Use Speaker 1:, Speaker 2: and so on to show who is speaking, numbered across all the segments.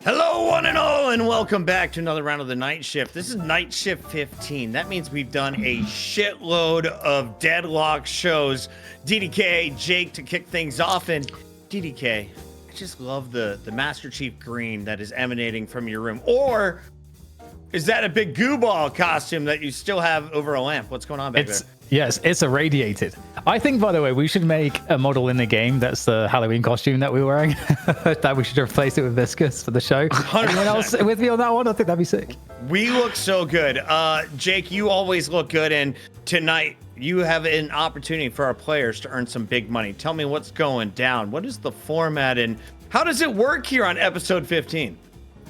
Speaker 1: Hello, one and all, and welcome back to another round of the Night Shift. This is Night Shift 15. That means we've done a shitload of Deadlock shows. DDK, Jake to kick things off, and DDK, I just love the Master Chief green that is emanating from your room. Or is that a big goo ball costume that you still have over a lamp? What's going on back there?
Speaker 2: Yes, it's irradiated. I think, by the way, we should make a model in the game that's the Halloween costume that we're wearing. That we should replace it with Viscous for the show.
Speaker 1: 100%.
Speaker 2: Anyone else with me on that one? I think that'd be sick.
Speaker 1: We look so good. Jake, you always look good, and tonight you have an opportunity for our players to earn some big money. Tell me what's going down. What is the format, and how does it work here on episode 15?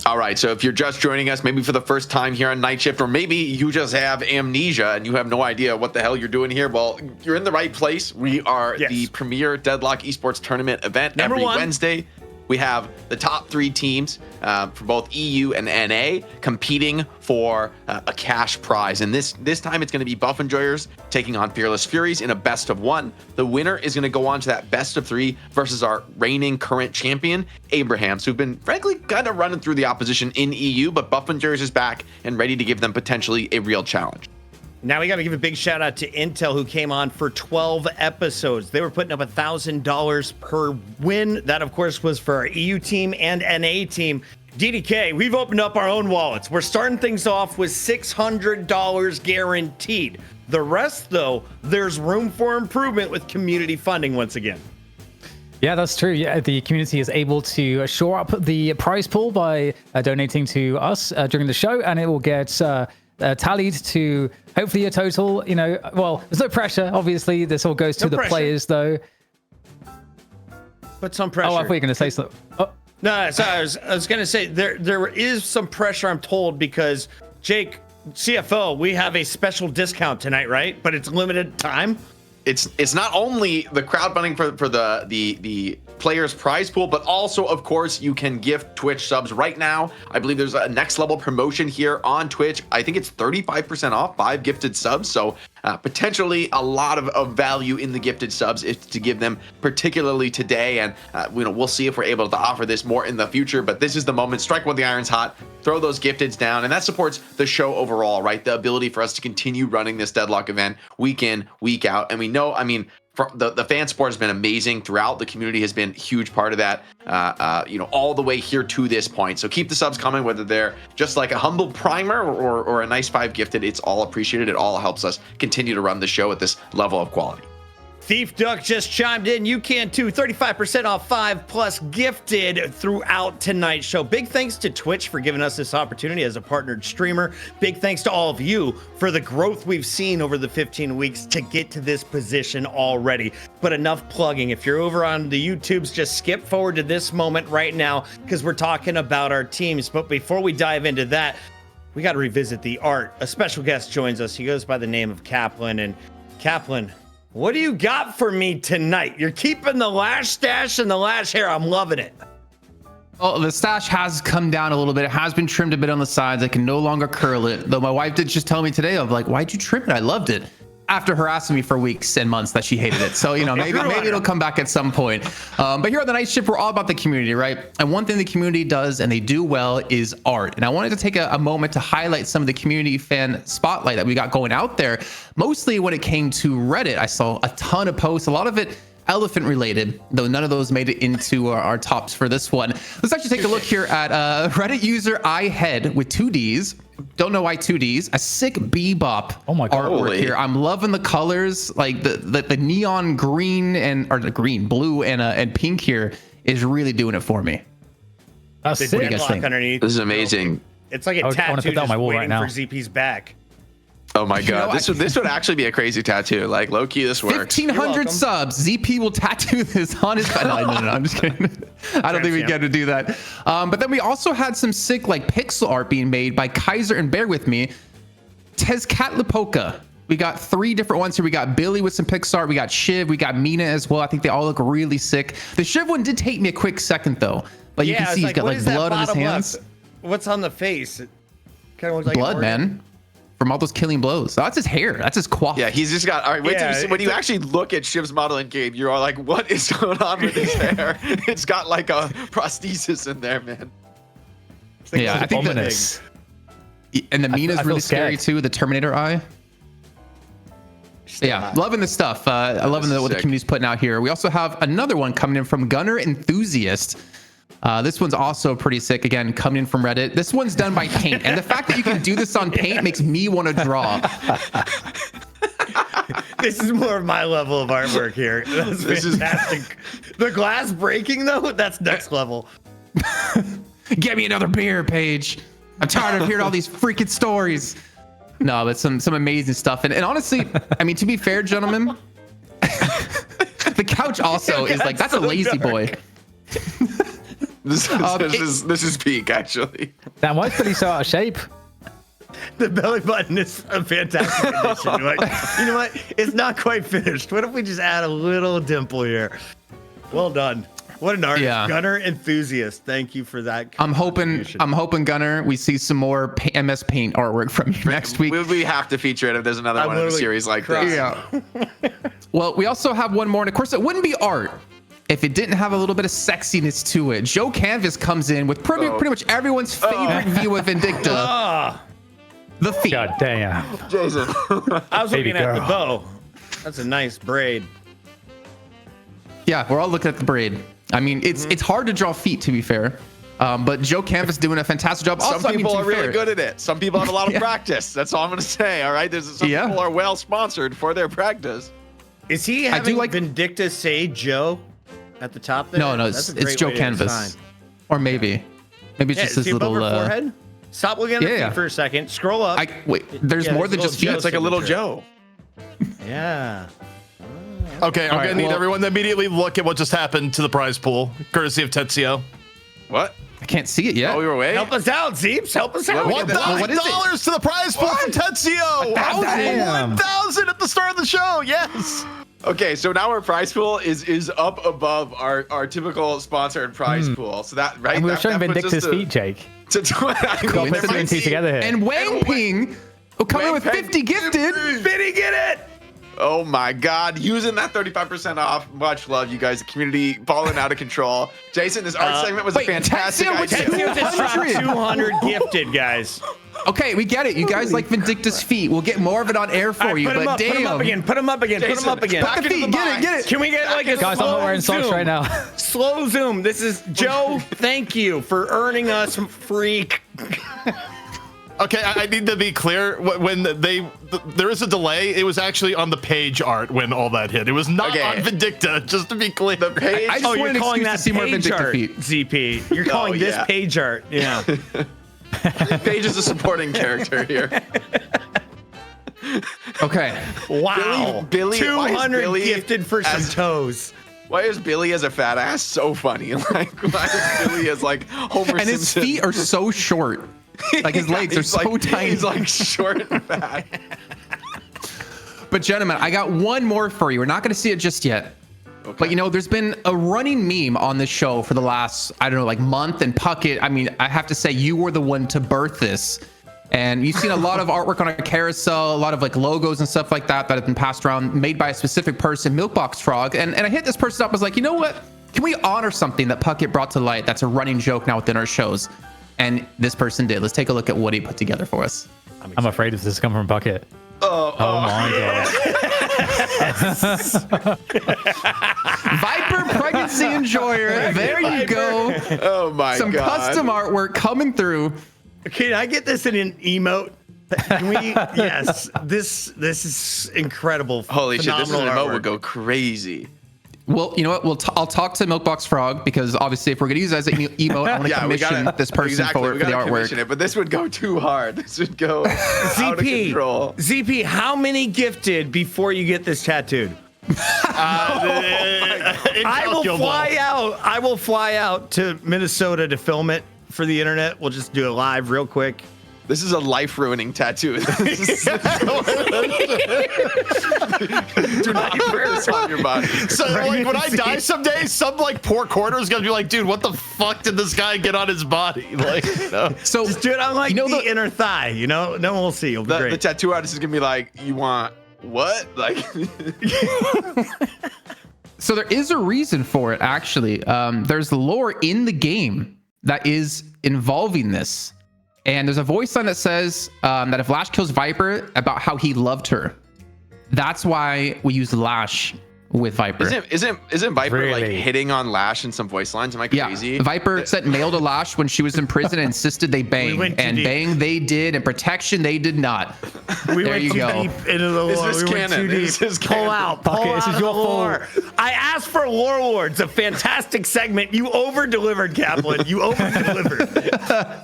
Speaker 3: All right, so if you're just joining us, maybe for the first time here on Night Shift, or maybe you just have amnesia and you have no idea what the hell you're doing here, well, you're in the right place. We are the premier Deadlock esports tournament event every Wednesday. We have the top three teams for both EU and NA competing for a cash prize. And this time it's going to be Buff Enjoyers taking on Fearless Furies in a best of one. The winner is going to go on to that best of three versus our reigning current champion, Abrahams, who've been frankly kind of running through the opposition in EU, but Buff Enjoyers is back and ready to give them potentially a real challenge.
Speaker 1: Now we got to give a big shout out to Intel, who came on for 12 episodes. They were putting up $1,000 per win. That, of course, was for our EU team and NA team. DDK, we've opened up our own wallets. We're starting things off with $600 guaranteed. The rest, though, there's room for improvement with community funding once again.
Speaker 2: Yeah, that's true. Yeah, the community is able to shore up the prize pool by donating to us during the show, and it will get tallied to hopefully a total, well, there's no pressure. Obviously, this all goes to the players, though.
Speaker 1: But some pressure.
Speaker 2: Oh, I thought you were going to say something. Oh.
Speaker 1: No, sorry, I was going to say there is some pressure, I'm told, because Jake, CFO, we have a special discount tonight, right? But it's limited time.
Speaker 3: It's not only the crowdfunding for the players prize pool, but also, of course, you can gift Twitch subs right now. I believe there's a next level promotion here on Twitch. I think it's 35% off 5 gifted subs. So potentially a lot of value in the gifted subs if to give them, particularly today. And we'll see if we're able to offer this more in the future. But this is the moment. Strike while the iron's hot. Throw those gifteds down, and that supports the show overall, right? The ability for us to continue running this Deadlock event week in, week out. And we know, I mean, the fan support has been amazing throughout. The community has been a huge part of that, all the way here to this point. So keep the subs coming, whether they're just like a humble primer or a nice 5 gifted. It's all appreciated. It all helps us continue to run the show at this level of quality.
Speaker 1: Thief Duck just chimed in. You can too. 35% off 5 plus gifted throughout tonight's show. Big thanks to Twitch for giving us this opportunity as a partnered streamer. Big thanks to all of you for the growth we've seen over the 15 weeks to get to this position already. But enough plugging. If you're over on the YouTubes, just skip forward to this moment right now because we're talking about our teams. But before we dive into that, we got to revisit the art. A special guest joins us. He goes by the name of Kaplan. And Kaplan, what do you got for me tonight? You're keeping the lash stash and the lash hair. I'm loving it.
Speaker 4: Well, the stash has come down a little bit. It has been trimmed a bit on the sides. I can no longer curl it. Though my wife did just tell me today, of like, why'd you trim it? I loved it. After harassing me for weeks and months that she hated it. So, maybe it'll come back at some point. But here on the Night Shift, we're all about the community, right? And one thing the community does and they do well is art. And I wanted to take a moment to highlight some of the community fan spotlight that we got going out there. Mostly when it came to Reddit, I saw a ton of posts, a lot of it elephant related, though none of those made it into our tops for this one. Let's actually take a look here at Reddit user iHead with 2 Ds. Don't know why 2 Ds. A sick bebop artwork here. I'm loving the colors, like the neon green blue and pink here is really doing it for me.
Speaker 2: That's
Speaker 1: the
Speaker 2: sick.
Speaker 1: Deadlock underneath.
Speaker 3: This is amazing.
Speaker 1: It's like a tattoo just waiting for ZP's back.
Speaker 3: Oh my God, this would actually be a crazy tattoo. Like low key, this works.
Speaker 4: 1,500 subs. ZP will tattoo this on his. No, I'm just kidding. I don't think we get to do that. But then we also had some sick like pixel art being made by Kaiser and bear with me, Tezcatlipoca. We got 3 different ones here. We got Billy with some pixel art. We got Shiv. We got Mina as well. I think they all look really sick. The Shiv one did take me a quick second though, but you can see he's got like blood on his hands.
Speaker 1: What's on the face? It kind of looks like
Speaker 4: blood, man. From all those killing blows. That's his hair. That's his quaff.
Speaker 3: Yeah, he's just got. All right, wait till you see, when you actually look at Shiv's modeling game, you're all like, "What is going on with his hair?" It's got like a prosthesis in there, man.
Speaker 4: Yeah, I think
Speaker 2: Ominous.
Speaker 4: and the Mina's
Speaker 2: I feel
Speaker 4: really scary
Speaker 2: scared.
Speaker 4: too. The Terminator eye. Yeah, loving the stuff. I loving what the community's putting out here. We also have another one coming in from Gunner Enthusiast. This one's also pretty sick. Again, coming in from Reddit. This one's done by Paint, and the fact that you can do this on Paint makes me want to draw.
Speaker 1: This is more of my level of artwork here. That's fantastic. The glass breaking though, that's next level.
Speaker 4: Get me another beer, Paige. I'm tired of hearing all these freaking stories. No, but some amazing stuff. And honestly, I mean, to be fair, gentlemen, the couch also is like, that's a lazy boy.
Speaker 3: This is peak, actually.
Speaker 2: Damn, why is Billy so out of shape?
Speaker 1: The belly button is a fantastic addition. Like, you know what? It's not quite finished. What if we just add a little dimple here? Well done. What an artist.
Speaker 4: Yeah.
Speaker 1: Gunner Enthusiast. Thank you for that.
Speaker 4: I'm hoping Gunner, we see some more MS Paint artwork from you next week.
Speaker 3: We have to feature it if there's another one in a series like this.
Speaker 4: Yeah. Well, we also have one more, and of course, it wouldn't be art if it didn't have a little bit of sexiness to it. Joe Canvas comes in with pretty much everyone's favorite view of Vindicta. The feet.
Speaker 2: God damn.
Speaker 3: Jason.
Speaker 1: I was
Speaker 2: Baby
Speaker 1: looking at the
Speaker 2: girl.
Speaker 1: bow. That's a nice braid.
Speaker 4: Yeah, we're all looking at the braid. I mean, it's hard to draw feet, to be fair. But Joe Canvas doing a fantastic job. Also,
Speaker 3: Some people
Speaker 4: I mean,
Speaker 3: are really good at it. Some people have a lot of practice. That's all I'm going to say. All right. Some people are well sponsored for their practice.
Speaker 1: Is he having Vindicta say Joe at the top there?
Speaker 4: No,
Speaker 1: That's a
Speaker 4: it's
Speaker 1: great
Speaker 4: Joe
Speaker 1: way to
Speaker 4: Canvas.
Speaker 1: design.
Speaker 4: Or maybe it's just
Speaker 1: is
Speaker 4: his
Speaker 1: he above
Speaker 4: little.
Speaker 1: her forehead? Stop looking at the
Speaker 4: yeah.
Speaker 1: feet for a second. Scroll up.
Speaker 4: Wait, there's more than just feet.
Speaker 3: It's like a little Joe.
Speaker 1: Yeah.
Speaker 5: Okay, I'm
Speaker 4: right,
Speaker 5: gonna need everyone to immediately look at what just happened to the prize pool, courtesy of Tetsuo.
Speaker 3: What?
Speaker 4: I can't see it yet.
Speaker 3: Oh, we were away?
Speaker 1: Help us out, Zeeps. Help us out.
Speaker 3: What the-
Speaker 5: $1,000
Speaker 4: what is
Speaker 5: to the prize pool from Tetsuo.
Speaker 2: Damn.
Speaker 5: 1,000 at the start of the show. Yes.
Speaker 3: Okay, so now our prize pool is up above our typical sponsored prize pool. So that right.
Speaker 2: And we were
Speaker 3: that,
Speaker 2: showing
Speaker 3: that puts
Speaker 2: Vindicta's
Speaker 3: us
Speaker 2: feet, Jake.
Speaker 3: To
Speaker 2: Got put two and two together here.
Speaker 4: And Wang Ping, coming in with
Speaker 3: Wang
Speaker 4: 50 gifted.
Speaker 1: Biddy, get it.
Speaker 3: Oh my God! Using that 35% off. Much love, you guys. The community falling out of control. Jason, this art segment was a fantastic
Speaker 4: Tetsuo, what's
Speaker 3: idea.
Speaker 4: Tetsuo?
Speaker 1: Tetsuo just dropped 200 gifted, guys.
Speaker 4: Okay, we get it. You guys like Vindicta's feet. We'll get more of it on air for you.
Speaker 1: Put him
Speaker 4: But
Speaker 1: up,
Speaker 4: damn,
Speaker 1: put him up again. Put him up again. Put him up again.
Speaker 3: Back
Speaker 4: the
Speaker 3: into
Speaker 4: feet.
Speaker 3: the
Speaker 4: Get it.
Speaker 3: mind.
Speaker 4: Get it.
Speaker 1: Can we get like a
Speaker 2: Guys, I'm
Speaker 1: slow
Speaker 2: not wearing socks
Speaker 1: zoom?
Speaker 2: right now.
Speaker 1: Slow zoom. This is Joe. Thank you for earning us free.
Speaker 5: Okay, I need to be clear. When there is a delay, it was actually on the page art when all that hit. It was not on Vindicta, just to be clear.
Speaker 3: The page.
Speaker 4: I just
Speaker 1: Oh,
Speaker 4: wanted
Speaker 1: you're
Speaker 4: an
Speaker 1: calling
Speaker 4: excuse
Speaker 1: that
Speaker 4: to see more
Speaker 1: page
Speaker 4: Vindicta
Speaker 1: art,
Speaker 4: feet.
Speaker 1: ZP. You're calling this
Speaker 3: yeah.
Speaker 1: page art. Yeah.
Speaker 3: Page is a supporting character here.
Speaker 4: Okay.
Speaker 1: Wow.
Speaker 3: Billy, why is
Speaker 1: 200
Speaker 3: Billy
Speaker 1: gifted for some toes.
Speaker 3: Why is Billy as a fat ass so funny? Like, why is Billy as like Homer
Speaker 4: And his
Speaker 3: Simpson?
Speaker 4: feet are so short. Like his legs are
Speaker 3: He's
Speaker 4: so
Speaker 3: like,
Speaker 4: tiny.
Speaker 3: He's like short and fat.
Speaker 4: But gentlemen, I got one more for you. We're not going to see it just yet.
Speaker 3: Okay.
Speaker 4: But you know, there's been a running meme on this show for the last, I don't know, like month. And Puckett, I mean, I have to say you were the one to birth this. And you've seen a lot of artwork on a carousel, a lot of like logos and stuff like that that have been passed around, made by a specific person, Milkbox Frog. And I hit this person up, was like, you know what? Can we honor something that Puckett brought to light that's a running joke now within our shows? And this person did. Let's take a look at what he put together for us.
Speaker 2: I'm afraid this is coming from Bucket. Oh my god.
Speaker 4: Viper Pregnancy Enjoyer. There you go.
Speaker 3: Oh my
Speaker 4: Some
Speaker 3: God.
Speaker 4: custom artwork coming through.
Speaker 1: Can I get this in an emote? Can we? Yes. This is incredible.
Speaker 3: Holy shit! This is an
Speaker 1: Phenomenal
Speaker 3: emote
Speaker 1: artwork.
Speaker 3: would go crazy.
Speaker 4: Well, you know what? I'll talk to Milkbox Frog because obviously, if we're gonna use it as an emote, I want to commission this person for the artwork.
Speaker 3: It, but this would go too hard. This would go out of control.
Speaker 1: ZP, how many gifted before you get this tattooed? I will fly out to Minnesota to film it for the internet. We'll just do it live real quick.
Speaker 3: This is a life-ruining tattoo. Do not put this on your body.
Speaker 5: So like when I die someday, some like poor quarter is gonna be like, dude, what the fuck did this guy get on his body? Like, no.
Speaker 4: So
Speaker 1: Just do it on like the inner thigh, you know? No one will see. It'll be
Speaker 3: The
Speaker 1: great.
Speaker 3: tattoo artist is gonna be like, you want what? Like,
Speaker 4: So there is a reason for it, actually. There's lore in the game that is involving this. And there's a voice line that says that if Lash kills Viper, about how he loved her. That's why we use Lash with Viper.
Speaker 3: Isn't Viper
Speaker 2: Really?
Speaker 3: like hitting on Lash in some voice lines? Am I crazy?
Speaker 4: Yeah, Viper sent mail to Lash when she was in prison and insisted they bang.
Speaker 1: went too
Speaker 4: And
Speaker 1: deep.
Speaker 4: bang they did, and protection they did not.
Speaker 1: We
Speaker 4: There
Speaker 1: went
Speaker 4: you
Speaker 1: too
Speaker 4: go.
Speaker 1: deep into the
Speaker 3: Is
Speaker 1: lore.
Speaker 3: this
Speaker 1: We went
Speaker 3: canon?
Speaker 1: too deep.
Speaker 3: Is this
Speaker 1: Pull
Speaker 3: canon?
Speaker 1: out. Pull
Speaker 2: Bucket, this
Speaker 1: out
Speaker 2: is your
Speaker 1: of the lore. I asked for Lore Lords, a fantastic segment. You over-delivered, Kaplan. You over-delivered.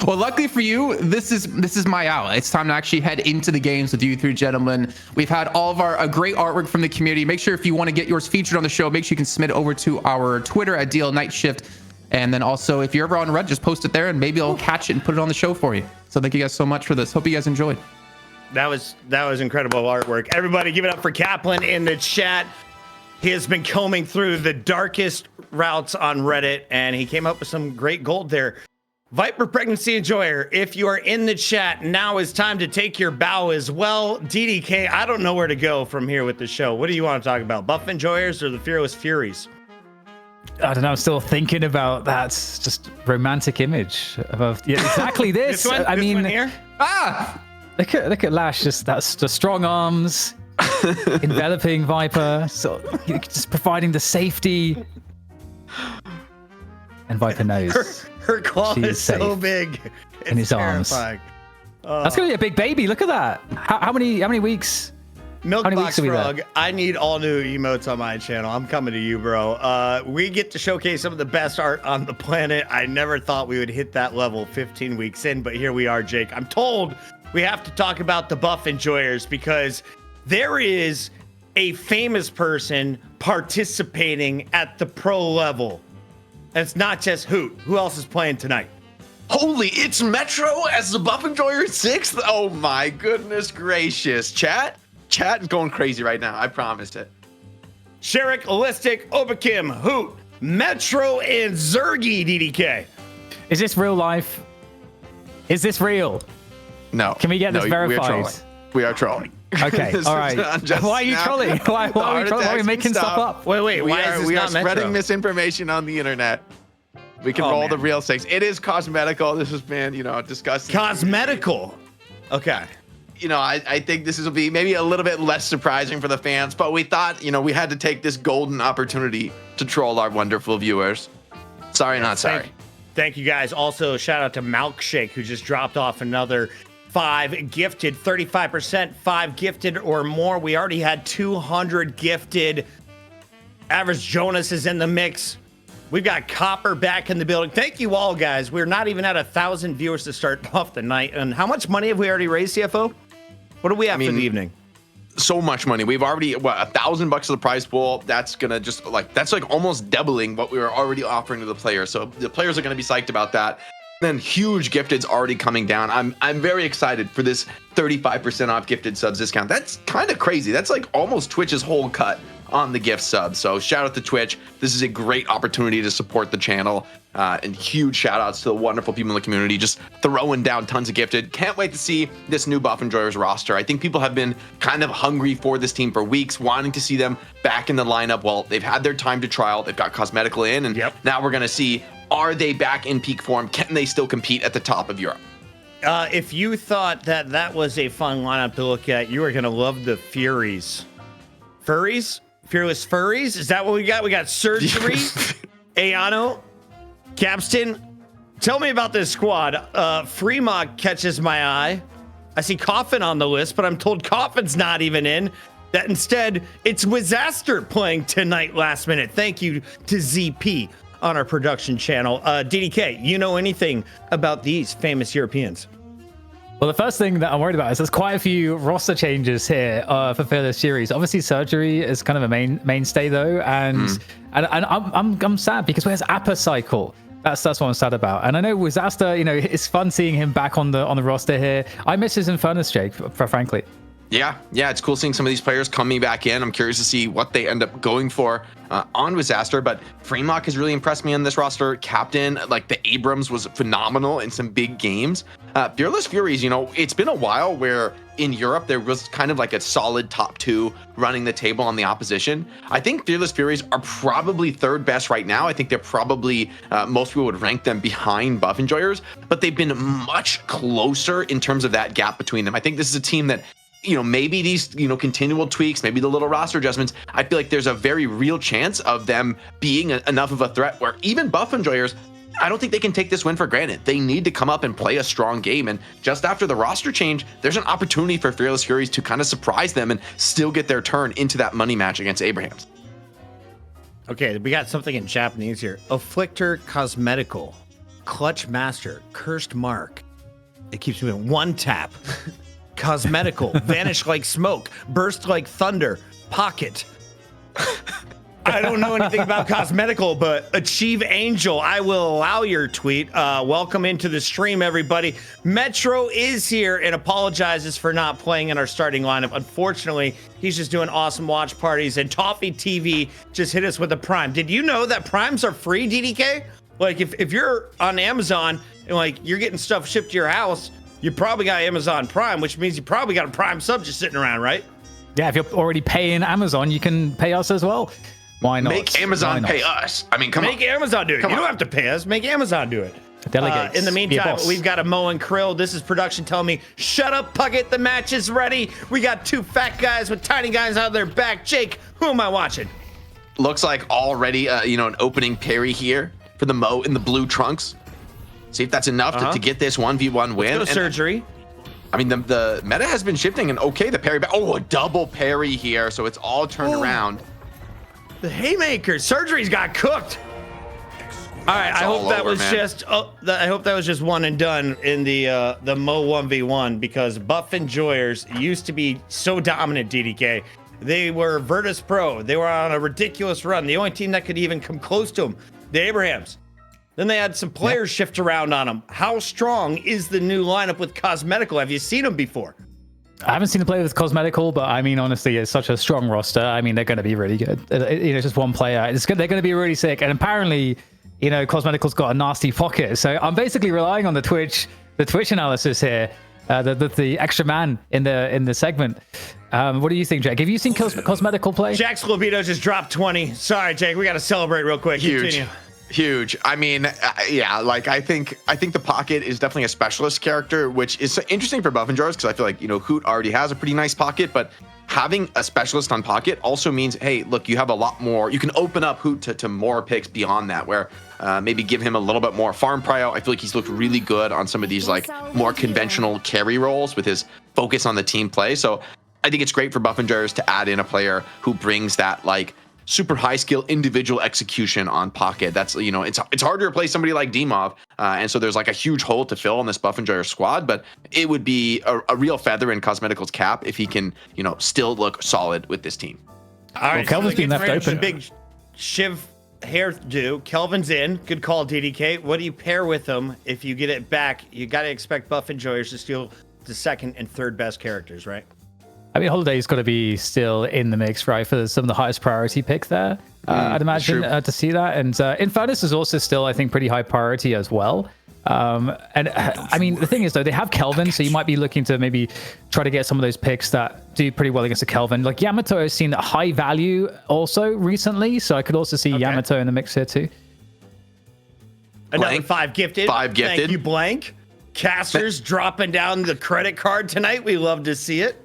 Speaker 4: Well, luckily for you, this is my out. It's time to actually head into the games with you three gentlemen. We've had all of our great artwork from the community. Make sure if you want to get yours featured on the show, make sure you can submit it over to our Twitter at DL Night Shift. And then also, if you're ever on Reddit, just post it there, and maybe I'll catch it and put it on the show for you. So thank you guys so much for this. Hope you guys enjoyed.
Speaker 1: That was incredible artwork. Everybody give it up for Kaplan in the chat. He has been combing through the darkest routes on Reddit, and he came up with some great gold there. Viper Pregnancy Enjoyer, if you are in the chat, now is time to take your bow as well. DDK, I don't know where to go from here with the show. What do you want to talk about? Buff Enjoyers or the Fearless Furies?
Speaker 2: I don't know. I'm still thinking about that just romantic image of exactly this.
Speaker 1: This one?
Speaker 2: I
Speaker 1: This
Speaker 2: mean,
Speaker 1: one here?
Speaker 2: look at Lash. Just that's the strong arms, enveloping Viper, so just providing the safety. And Viper knows
Speaker 1: Her claw
Speaker 2: She
Speaker 1: is
Speaker 2: is
Speaker 1: so
Speaker 2: safe
Speaker 1: big.
Speaker 2: in his arms.
Speaker 1: terrifying.
Speaker 2: That's gonna be a big baby. Look at that. How many weeks?
Speaker 1: Milk
Speaker 2: How many
Speaker 1: Box
Speaker 2: weeks are we there?
Speaker 1: Frog, I need all new emotes on my channel. I'm coming to you, bro. We get to showcase some of the best art on the planet. I never thought we would hit that level 15 weeks in, but here we are, Jake. I'm told we have to talk about the Buff Enjoyers because there is a famous person participating at the pro level. And it's not just Hoot. Who else is playing tonight?
Speaker 3: Holy, it's Metro as the Buff Enjoyer 6th? Oh my goodness gracious. Chat is going crazy right now. I promised it.
Speaker 1: Sherrick, Holistic, Obakim, Hoot, Metro, and Zergy, DDK.
Speaker 2: Is this real life? Is this real?
Speaker 3: No.
Speaker 2: Can we get this
Speaker 3: We are
Speaker 2: verified?
Speaker 3: trolling. We are trolling.
Speaker 2: Okay,
Speaker 3: This
Speaker 2: all
Speaker 3: is
Speaker 2: right.
Speaker 3: not just
Speaker 2: Why are you
Speaker 3: now.
Speaker 2: trolling? Why
Speaker 3: The
Speaker 2: are we
Speaker 3: heart
Speaker 2: trolling? Why are we
Speaker 3: attacks
Speaker 2: making
Speaker 3: can
Speaker 2: stuff
Speaker 3: stop.
Speaker 2: up?
Speaker 1: Wait,
Speaker 3: We
Speaker 1: why is this
Speaker 3: are
Speaker 1: not
Speaker 3: spreading
Speaker 1: Metro?
Speaker 3: misinformation on the internet. We can
Speaker 1: Oh,
Speaker 3: roll the
Speaker 1: man.
Speaker 3: real 6. It is cosmetical. This has been, disgusting.
Speaker 1: Cosmetical. Okay.
Speaker 3: I think this will be maybe a little bit less surprising for the fans, but we thought, we had to take this golden opportunity to troll our wonderful viewers. Sorry, not sorry.
Speaker 1: Thank you guys. Also, shout out to Malkshake, who just dropped off another 5 gifted, 35%, 5 gifted or more. We already had 200 gifted. Average Jonas is in the mix. We've got Copper back in the building. Thank you all, guys. We're not even at 1,000 viewers to start off the night. And how much money have we already raised, CFO? What do we have for the evening?
Speaker 3: So much money. We've already, $1,000 of the prize pool. That's gonna just that's almost doubling what we were already offering to the players. So the players are gonna be psyched about that. Then huge gifted's already coming down. I'm very excited for this 35% off gifted subs discount. That's kind of crazy. That's like almost Twitch's whole cut on the gift sub. So shout out to Twitch. This is a great opportunity to support the channel. And huge shout outs to the wonderful people in the community just throwing down tons of gifted. Can't wait to see this new Buff Enjoyers roster. I think people have been kind of hungry for this team for weeks, wanting to see them back in the lineup. Well, they've had their time to trial. They've got cosmetical in, and now we're going to see, are they back in peak form? Can they still compete at the top of Europe?
Speaker 1: If you thought that was a fun lineup to look at, you are going to love the Furies. Furries? Fearless Furries? Is that what we got? We got Surgery, Ayano, Capstan. Tell me about this squad. Fremont catches my eye. I see Coffin on the list, but I'm told Coffin's not even in. That instead, it's Wizaster playing tonight last minute. Thank you to ZP on our production channel. DDK, you know anything about these famous Europeans?
Speaker 2: Well, the first thing that I'm worried about is there's quite a few roster changes here for Fearless Series. Obviously, Surgery is kind of a mainstay though, and I'm sad because where's Appa Cycle? That's what I'm sad about. And I know Wizaster, it's fun seeing him back on the roster here. I miss his Infernus, Jake, frankly.
Speaker 3: Yeah, it's cool seeing some of these players coming back in. I'm curious to see what they end up going for on Disaster, but Fremont has really impressed me on this roster. Captain, like the Abrams was phenomenal in some big games. Fearless Furies, it's been a while where in Europe there was kind of like a solid top 2 running the table on the opposition. I think Fearless Furies are probably 3rd best right now. I think they're probably, most people would rank them behind Buff Enjoyers, but they've been much closer in terms of that gap between them. I think this is a team that, maybe these, continual tweaks, maybe the little roster adjustments, I feel like there's a very real chance of them being enough of a threat where even Buff Enjoyers, I don't think they can take this win for granted. They need to come up and play a strong game. And just after the roster change, there's an opportunity for Fearless Furies to kind of surprise them and still get their turn into that money match against Abrahams.
Speaker 1: Okay, we got something in Japanese here. Afflictor Cosmetical, Clutch Master, Cursed Mark. It keeps moving. One tap. Cosmetical, Vanish Like Smoke, Burst Like Thunder, Pocket. I don't know anything about Cosmetical, but Achieve Angel, I will allow your tweet. Welcome into the stream, everybody. Metro is here and apologizes for not playing in our starting lineup. Unfortunately, he's just doing awesome watch parties, and Toffee TV just hit us with a Prime. Did you know that Primes are free, DDK? Like, if you're on Amazon and, like, you're getting stuff shipped to your house, you probably got Amazon Prime, which means you probably got a Prime sub just sitting around, right? Yeah,
Speaker 2: if you're already paying Amazon, you can pay us as well. Why not?
Speaker 3: Make Amazon pay us. I mean, come on.
Speaker 1: Make Amazon do it. You don't have to pay us. Make Amazon do it.
Speaker 2: Delegates.
Speaker 1: In the meantime, we've got a Mo and Krill. This is production telling me, shut up, Puckett. The match is ready. We got 2 fat guys with tiny guys on their back. Jake, who am I watching?
Speaker 3: Looks like already, an opening parry here for the Mo in the blue trunks. See if that's enough to get this 1v1 win.
Speaker 1: Let's go surgery.
Speaker 3: I mean, the meta has been shifting, and okay, the parry back. Oh, a double parry here, so it's all turned around.
Speaker 1: The haymaker. Surgery's got cooked. All right, I hope that was just. I hope that was just one and done in the Mo 1v1, because Buff Enjoyers used to be so dominant. DDK. They were Virtus Pro. They were on a ridiculous run. The only team that could even come close to them, the Abrahams. Then they had some players shift around on them. How strong is the new lineup with Cosmetical? Have you seen them before?
Speaker 2: I haven't seen them play with Cosmetical, but I mean, honestly, it's such a strong roster. I mean, they're going to be really good. Just one player. They're going to be really sick. And apparently, Cosmetical's got a nasty pocket. So I'm basically relying on the Twitch analysis here, the extra man in the segment. What do you think, Jake? Have you seen Cosmetical play?
Speaker 1: Jack's Libido just dropped 20. Sorry, Jake. We got to celebrate real quick. Continue.
Speaker 3: Huge. I mean, I think the pocket is definitely a specialist character, which is interesting for Buff Enjoyers, because I feel like, Hoot already has a pretty nice pocket, but having a specialist on pocket also means, hey, look, you have a lot more. You can open up Hoot to more picks beyond that, where maybe give him a little bit more farm prio. I feel like he's looked really good on some of these like more conventional carry roles with his focus on the team play. So I think it's great for Buff Enjoyers to add in a player who brings that like super high skill individual execution on pocket. That's, it's hard to replace somebody like Dimov. And so there's like a huge hole to fill on this Buff Enjoyer squad, but it would be a real feather in Cosmetical's cap if he can, still look solid with this team.
Speaker 1: All right.
Speaker 2: Well, Kelvin's been left open.
Speaker 1: Big Shiv hairdo. Kelvin's in. Good call, DDK. What do you pair with him if you get it back? You got to expect Buff Enjoyers to steal the 2nd and 3rd best characters, right?
Speaker 2: I mean, Holiday's got to be still in the mix, right, for some of the highest priority pick there, I'd imagine, to see that. And Infernus is also still, I think, pretty high priority as well. I mean, the thing is, though, they have Kelvin, so you might be looking to maybe try to get some of those picks that do pretty well against a Kelvin. Like Yamato has seen high value also recently, so I could also see Yamato in the mix here too.
Speaker 1: Another 5 gifted.
Speaker 3: 5 gifted.
Speaker 1: Thank you, Blank. Casters dropping down the credit card tonight. We love to see it.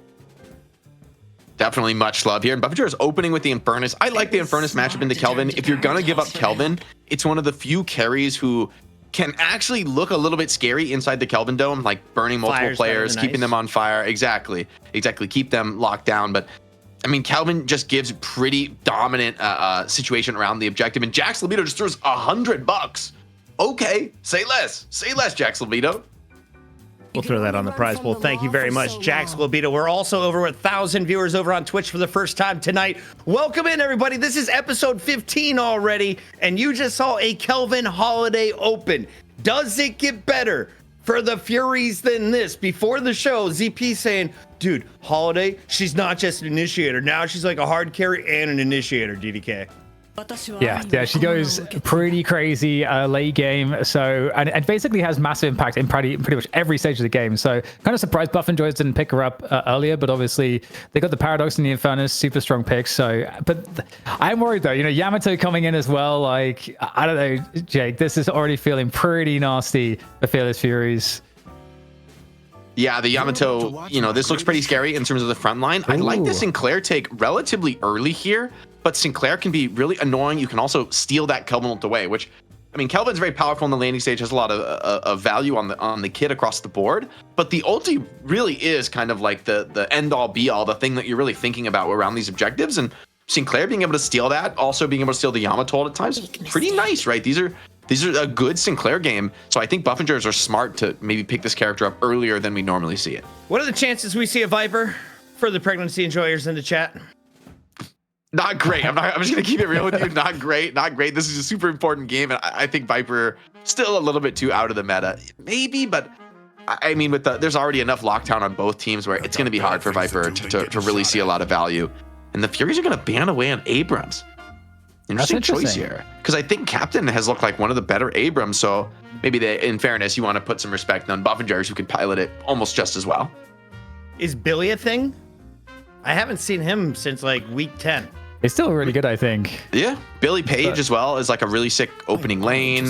Speaker 3: Definitely much love here. And Buff Enjoyers opening with the Infernus. I like the Infernus matchup into Kelvin. If you're going to give up Kelvin, it's one of the few carries who can actually look a little bit scary inside the Kelvin dome, like burning multiple players, keeping them on fire. Exactly. Keep them locked down. But I mean, Kelvin just gives pretty dominant situation around the objective. And Jax Libido just throws $100. Okay, say less. Say less, Jax Libido.
Speaker 1: We'll throw that on the prize pool. Thank you very much, Jax Libido. We're also over 1,000 viewers over on Twitch for the first time tonight. Welcome in, everybody. This is episode 15 already, and you just saw a Kelvin Holiday Open. Does it get better for the Furies than this. Before the show, ZP saying, dude, Holiday, she's not just an initiator. Now she's like a hard carry and an initiator, DDK.
Speaker 2: Yeah, she goes pretty crazy late game. So and basically has massive impact in pretty much every stage of the game. So kind of surprised Buff and Joyce didn't pick her up earlier, but obviously they got the Paradox and the Infernus, super strong picks. So, but I'm worried though. You know, Yamato coming in as well. Like I don't know, Jake. This is already feeling pretty nasty for Fearless Furies.
Speaker 3: Yeah, the Yamato, you know, this looks pretty scary in terms of the front line. I like the Sinclair take relatively early here, but Sinclair can be really annoying. You can also steal that Kelvin ult away, which, I mean, Kelvin's very powerful on the landing stage, has a lot of value on the kit across the board, but the ulti really is kind of like the end-all be-all, the thing that you're really thinking about around these objectives, and Sinclair being able to steal that, also being able to steal the Yamato ult at times, pretty nice, right? These are a good Sinclair game, so I think Buffingers are smart to maybe pick this character up earlier than we normally see it.
Speaker 1: What are the chances we see a Viper for the pregnancy enjoyers in the chat?
Speaker 3: Not great. I'm just gonna keep it real with you. Not great. This is a super important game, and I think Viper still a little bit too out of the meta. Maybe, but I mean, there's already enough lockdown on both teams where it's gonna be hard for Viper to really see a lot of value. And the Furies are gonna ban away on Abrams. Interesting choice here, because I think Captain has looked like one of the better Abrams. So maybe in fairness, you want to put some respect on Buffingers, who could pilot it almost just as well.
Speaker 1: Is Billy a thing? I haven't seen him since like week 10.
Speaker 2: It's still really good, I think.
Speaker 3: Yeah, Billy Page as well is like a really sick opening lane.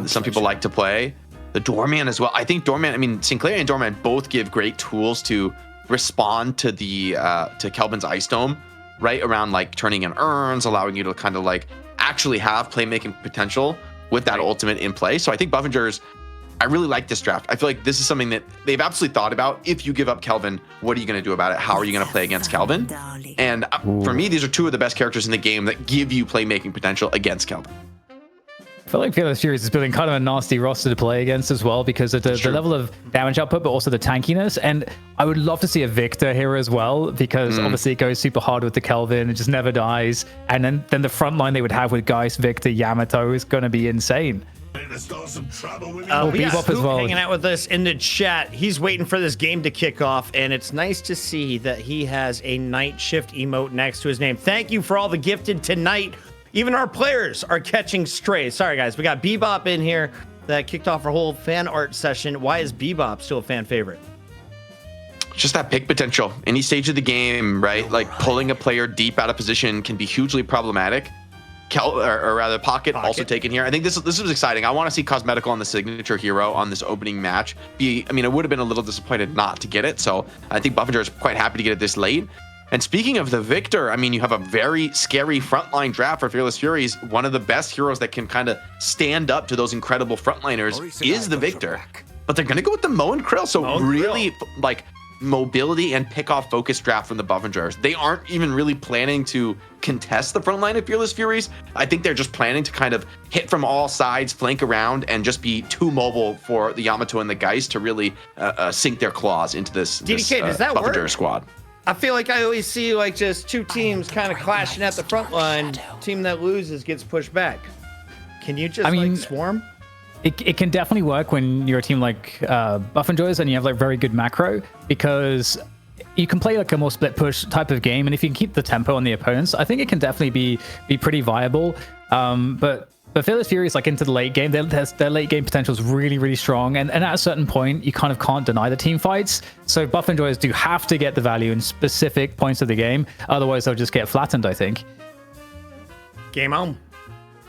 Speaker 3: Some people like to play. The Doorman as well. I think Doorman, I mean, Sinclair and Doorman both give great tools to respond to the to Kelvin's Ice Dome, right? Around like turning in urns, allowing you to kind of like actually have playmaking potential with that ultimate in play. So I think Buffingers, I really like this draft. I feel like this is something that they've absolutely thought about. If you give up Kelvin, what are you going to do about it? How are you going to play against Kelvin? And for me, these are two of the best characters in the game that give you playmaking potential against Kelvin.
Speaker 2: I feel like Fearless Furies is building kind of a nasty roster to play against as well, because of the level of damage output, but also the tankiness. And I would love to see a Victor here as well, because obviously it goes super hard with the Kelvin. It just never dies. And then the front line they would have with Geist, Victor, Yamato is going to be insane.
Speaker 1: We got Scoop as well, hanging out with us in the chat. He's waiting for this game to kick off, and it's nice to see that he has a night shift emote next to his name. Thank you for all the gifted tonight. Even our players are catching strays. Sorry, guys. We got Bebop in here that kicked off our whole fan art session. Why is Bebop still a fan favorite?
Speaker 3: Just that pick potential. Any stage of the game, right? Like pulling a player deep out of position can be hugely problematic. Or rather, Pocket also taken here. I think this is exciting. I want to see Cosmetical on the signature hero on this opening match. I mean, I would have been a little disappointed not to get it. So I think Buffinger is quite happy to get it this late. And speaking of the Victor, I mean, you have a very scary frontline draft for Fearless Furies. One of the best heroes that can kind of stand up to those incredible frontliners is the Victor. But they're going to go with the Mo and Krill. So really, like, mobility and pick-off focus draft from the Buffingers. They aren't even really planning to contest the front line of Fearless Furies. I think they're just planning to kind of hit from all sides, flank around, and just be too mobile for the Yamato and the Geist to really sink their claws into this,
Speaker 1: DDK, does that
Speaker 3: Buffinger
Speaker 1: work?
Speaker 3: squad.
Speaker 1: I feel like I always see like just two teams kind of clashing at the front line. Team that loses gets pushed back. Can you just like swarm?
Speaker 2: It can definitely work when you're a team like Buffingers and you have like very good macro, because you can play like a more split push type of game, and if you can keep the tempo on the opponents, I think it can definitely be pretty viable. But Fearless Furies, like into the late game, their late game potential is really, really strong, and at a certain point, you kind of can't deny the team fights. So Buffingers do have to get the value in specific points of the game, otherwise they'll just get flattened, I think.
Speaker 1: Game on.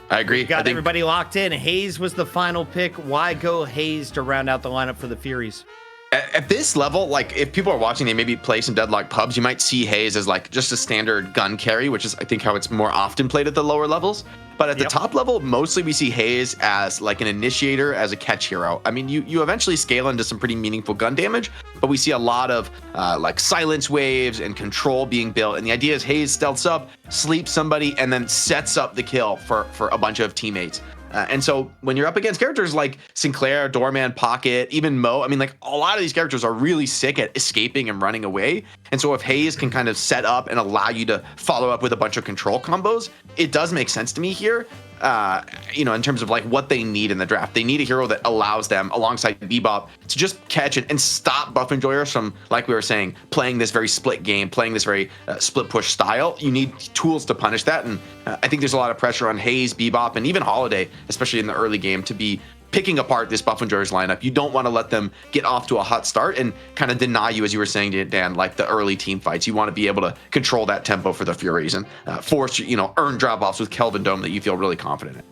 Speaker 3: I agree.
Speaker 1: We got everybody locked in. Hayes was the final pick. Why go Hayes to round out the lineup for the Furies?
Speaker 3: At this level, like if people are watching, they maybe play some Deadlock pubs, you might see Hayes as like just a standard gun carry, which is I think how it's more often played at the lower levels. But at the top level, mostly we see Hayes as like an initiator, as a catch hero. I mean, you eventually scale into some pretty meaningful gun damage, but we see a lot of like silence waves and control being built. And the idea is Hayes stealths up, sleeps somebody, and then sets up the kill for a bunch of teammates. And so when you're up against characters like Sinclair, Doorman, Pocket, even Mo, I mean, like a lot of these characters are really sick at escaping and running away. And so if Hayes can kind of set up and allow you to follow up with a bunch of control combos, it does make sense to me here. in terms of like what they need in the draft. They need a hero that allows them, alongside Bebop, to just catch and stop buff enjoyers from, like we were saying, playing this very split game, playing this very split push style. You need tools to punish that, and I think there's a lot of pressure on Hayes, Bebop, and even Holiday, especially in the early game, to be picking apart this buff enjoyers lineup. You don't want to let them get off to a hot start and kind of deny you, as you were saying, Dan, like the early team fights. You want to be able to control that tempo for the Furies and force, earn drop-offs with Kelvin Dome that you feel really confident in.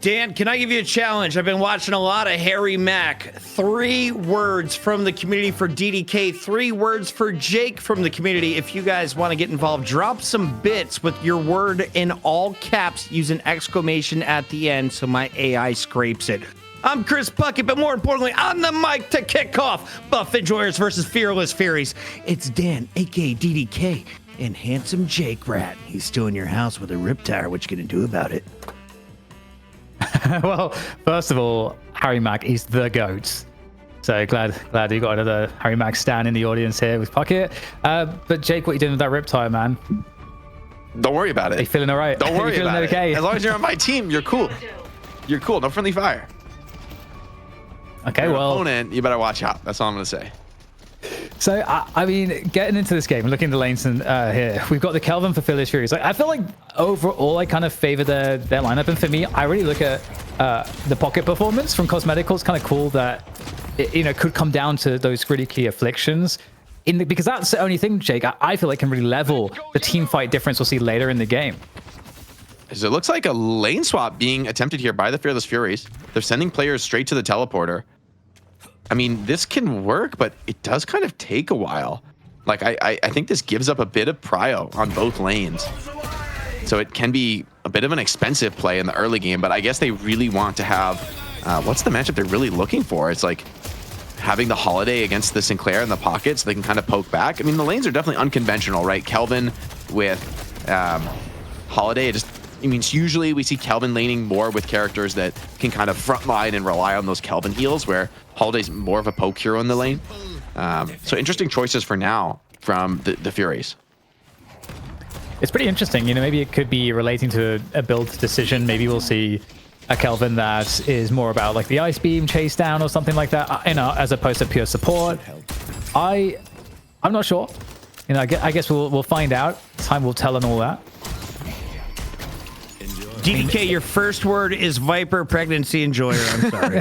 Speaker 1: Dan, can I give you a challenge? I've been watching a lot of Harry Mack. 3 words from the community for DDK, 3 words for Jake from the community. If you guys want to get involved, drop some bits with your word in all caps. Use an exclamation at the end so my AI scrapes it. I'm Chris Puckett, but more importantly, on the mic to kick off Buff Enjoyers versus Fearless Furies. It's Dan, aka DDK, and handsome Jake Rat. He's still in your house with a rip tire. What you gonna do about it?
Speaker 2: Well, first of all, Harry Mack is the GOAT. So glad you got another Harry Mack stan in the audience here with Puckett. But Jake, what you doing with that rip tire, man?
Speaker 3: Don't worry about it.
Speaker 2: Are you feeling all right?
Speaker 3: Don't worry about
Speaker 2: okay?
Speaker 3: it. As long as you're on my team, you're cool. You're cool. No friendly fire.
Speaker 2: Okay, well,
Speaker 3: opponent, you better watch out. That's all I'm gonna say.
Speaker 2: So I mean, getting into this game and looking at the lanes here, we've got the Kelvin for Fearless Furies. I feel like overall I kind of favor their lineup, and for me, I really look at the pocket performance from cosmetical. It's kind of cool that it could come down to those really key afflictions. Because that's the only thing, Jake, I feel like can really level the team fight difference we'll see later in the game.
Speaker 3: So it looks like a lane swap being attempted here by the Fearless Furies. They're sending players straight to the teleporter. I mean, this can work, but it does kind of take a while. Like, I think this gives up a bit of prio on both lanes. So it can be a bit of an expensive play in the early game, but I guess they really want to have... what's the matchup they're really looking for? It's like having the Holiday against the Sinclair in the pocket so they can kind of poke back. I mean, the lanes are definitely unconventional, right? Kelvin with Holiday, usually we see Kelvin laning more with characters that can kind of frontline and rely on those Kelvin heals, where Holiday's more of a poke hero in the lane. So interesting choices for now from the Furies.
Speaker 2: It's pretty interesting. Maybe it could be relating to a build decision. Maybe we'll see a Kelvin that is more about like the Ice Beam chase down or something like that, as opposed to pure support. I'm not sure. I guess we'll find out. Time will tell and all that.
Speaker 1: DDK, your first word is Viper Pregnancy Enjoyer. I'm sorry.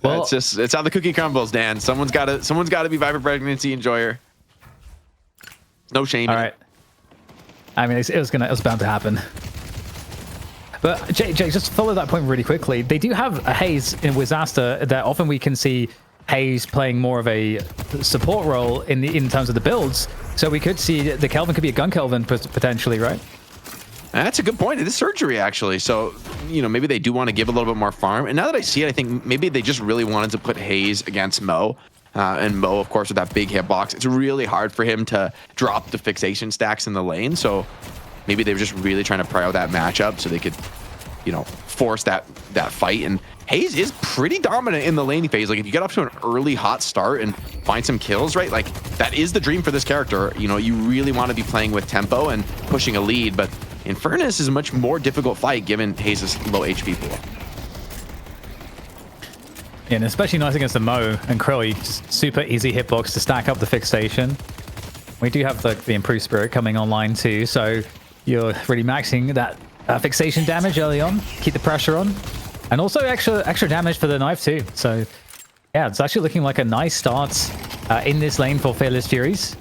Speaker 3: Well, it's how the cookie crumbles, Dan. Someone's got to be Viper Pregnancy Enjoyer. No shame.
Speaker 2: All right. I mean, it was bound to happen. But Jake, just to follow that point really quickly, they do have a Hayes with Zasta that often we can see Hayes playing more of a support role in terms of the builds. So we could see the Kelvin could be a gun Kelvin potentially, right?
Speaker 3: That's a good point. It is surgery, actually. So, maybe they do want to give a little bit more farm. And now that I see it, I think maybe they just really wanted to put Hayes against Mo. And Mo, of course, with that big hitbox, it's really hard for him to drop the fixation stacks in the lane. So maybe they were just really trying to prio that matchup so they could, force that fight. And Hayes is pretty dominant in the laning phase. Like, if you get off to an early hot start and find some kills, right? Like, that is the dream for this character. You really want to be playing with tempo and pushing a lead, but Infernus is a much more difficult fight given Hayes' low HP pool.
Speaker 2: Yeah, and especially nice against the Mo and Krill. Just super easy hitbox to stack up the fixation. We do have the improved spirit coming online too, so you're really maxing that fixation damage early on. Keep the pressure on. And also extra damage for the knife too. So yeah, it's actually looking like a nice start in this lane for Fearless Furies.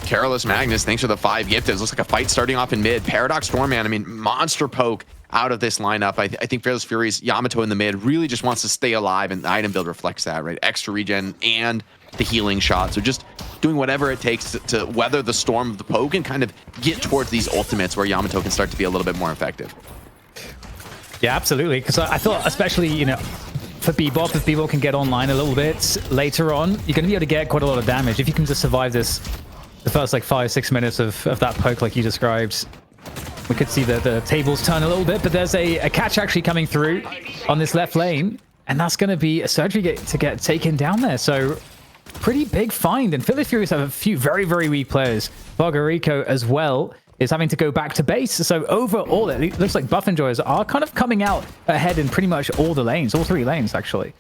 Speaker 3: Careless Magnus, thanks for the 5 gifted. Looks like a fight starting off in mid. Paradox Stormman, I mean, monster poke out of this lineup. I think Fearless Furies, Yamato in the mid, really just wants to stay alive, and the item build reflects that, right? Extra regen and the healing shot. So just doing whatever it takes to weather the storm of the poke and kind of get towards these ultimates where Yamato can start to be a little bit more effective.
Speaker 2: Yeah, absolutely. Because I thought, especially, for Bebop, if Bebop can get online a little bit later on, you're going to be able to get quite a lot of damage. If you can just survive the first like 5-6 minutes of that poke like you described, we could see the tables turn a little bit. But there's a catch actually coming through on this left lane, and that's going to be a surgery to get taken down there. So pretty big find. And Philly Furies have a few very, very weak players. Fargarico as well is having to go back to base. So overall, it looks like Buff Enjoyers are kind of coming out ahead in pretty much all the lanes, all 3 lanes, actually.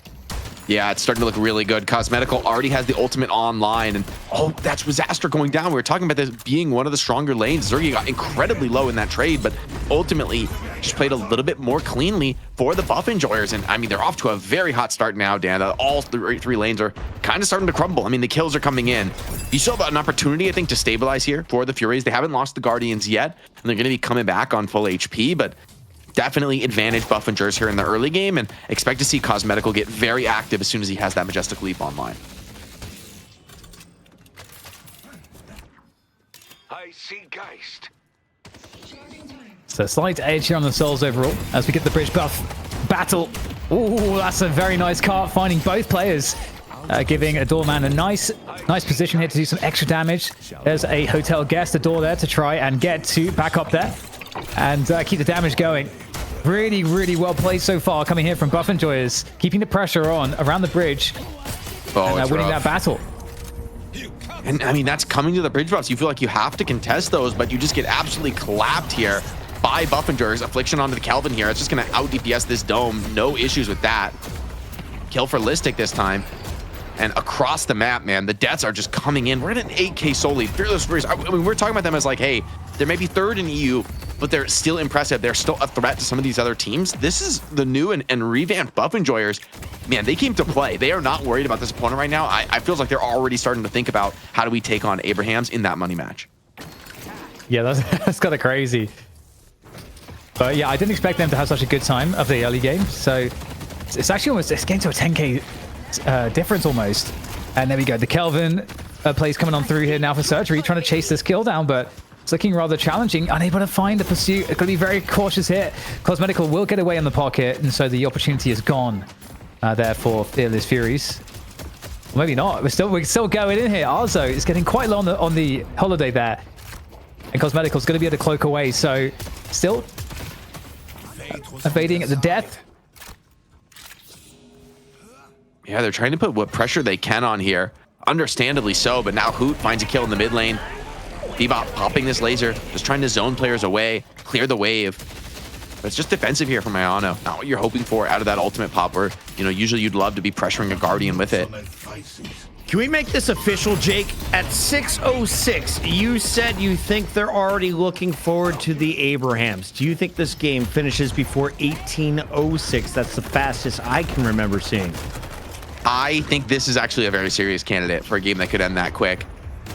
Speaker 3: Yeah, it's starting to look really good. Cosmetical already has the ultimate online, and oh, that's Disaster going down. We were talking about this being one of the stronger lanes. Zergy got incredibly low in that trade, but ultimately just played a little bit more cleanly for the Buff Enjoyers. And I mean, they're off to a very hot start now, Dan. All 3 lanes are kind of starting to crumble. I mean, the kills are coming in. You still have an opportunity, I think, to stabilize here for the Furies. They haven't lost the Guardians yet, and they're going to be coming back on full HP, but definitely advantage Buff Enjoyers here in the early game, and expect to see Cosmetical get very active as soon as he has that Majestic Leap online.
Speaker 6: I see Geist.
Speaker 2: So slight edge here on the Souls overall as we get the bridge buff battle. Ooh, that's a very nice cart, finding both players. Giving a Doorman a nice position here to do some extra damage. There's a Hotel Guest, a door there to try and get to back up there and keep the damage going. Really, really well played so far, coming here from Buff Enjoyers, keeping the pressure on around the bridge and winning that battle.
Speaker 3: And I mean, that's coming to the bridge buffs. You feel like you have to contest those, but you just get absolutely clapped here by Buff Enjoyers. Affliction onto the Kelvin here. It's just going to out DPS this dome. No issues with that. Kill for Listic this time. And across the map, man, the deaths are just coming in. We're at an 8K soul lead. Fearless Furies, I mean, we're talking about them as like, hey, they're maybe 3rd in EU, but they're still impressive. They're still a threat to some of these other teams. This is the new and revamped Buff Enjoyers. Man, they came to play. They are not worried about this opponent right now. I feel like they're already starting to think about how do we take on Abrahams in that money match.
Speaker 2: Yeah, that's kind of crazy. But yeah, I didn't expect them to have such a good time of the early game. So it's actually almost, it's getting to a 10K difference almost. And there we go. The Kelvin plays coming on through here now for Surgery, trying to chase this kill down, but it's looking rather challenging. Unable to find the pursuit. Going to be very cautious here. Cosmetical will get away in the pocket, and so the opportunity is gone there for Fearless Furies. Or maybe not. We're still going in here. Arzo is getting quite low on the holiday there, and Cosmetical is going to be able to cloak away. So still evading the death.
Speaker 3: Yeah, they're trying to put what pressure they can on here. Understandably so, but now Hoot finds a kill in the mid lane. Bebop popping this laser, just trying to zone players away, clear the wave. But it's just defensive here from Ayano. Not what you're hoping for out of that ultimate pop where, you know, usually you'd love to be pressuring a Guardian with it.
Speaker 1: Can we make this official, Jake? At 6:06, you said you think they're already looking forward to the Abrahams. Do you think this game finishes before 18:06? That's the fastest I can remember seeing.
Speaker 3: I think this is actually a very serious candidate for a game that could end that quick.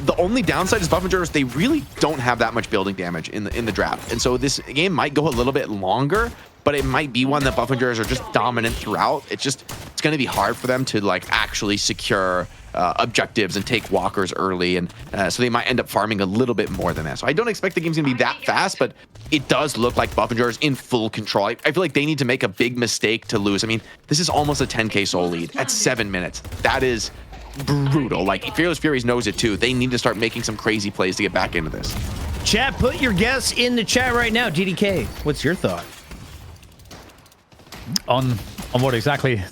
Speaker 3: The only downside is Buff Enjoyers, they really don't have that much building damage in the draft. And so this game might go a little bit longer, but it might be one that Buff Enjoyers are just dominant throughout. It's going to be hard for them to like actually secure objectives and take walkers early. And so they might end up farming a little bit more than that. So I don't expect the game's going to be that fast, but it does look like Buff Enjoyers in full control. I feel like they need to make a big mistake to lose. I mean, this is almost a 10K soul lead at 7 minutes. That is brutal. Like, Fearless Furies knows it too. They need to start making some crazy plays to get back into this.
Speaker 1: Chat, put your guess in the chat right now. DDK, what's your thought?
Speaker 2: On what exactly?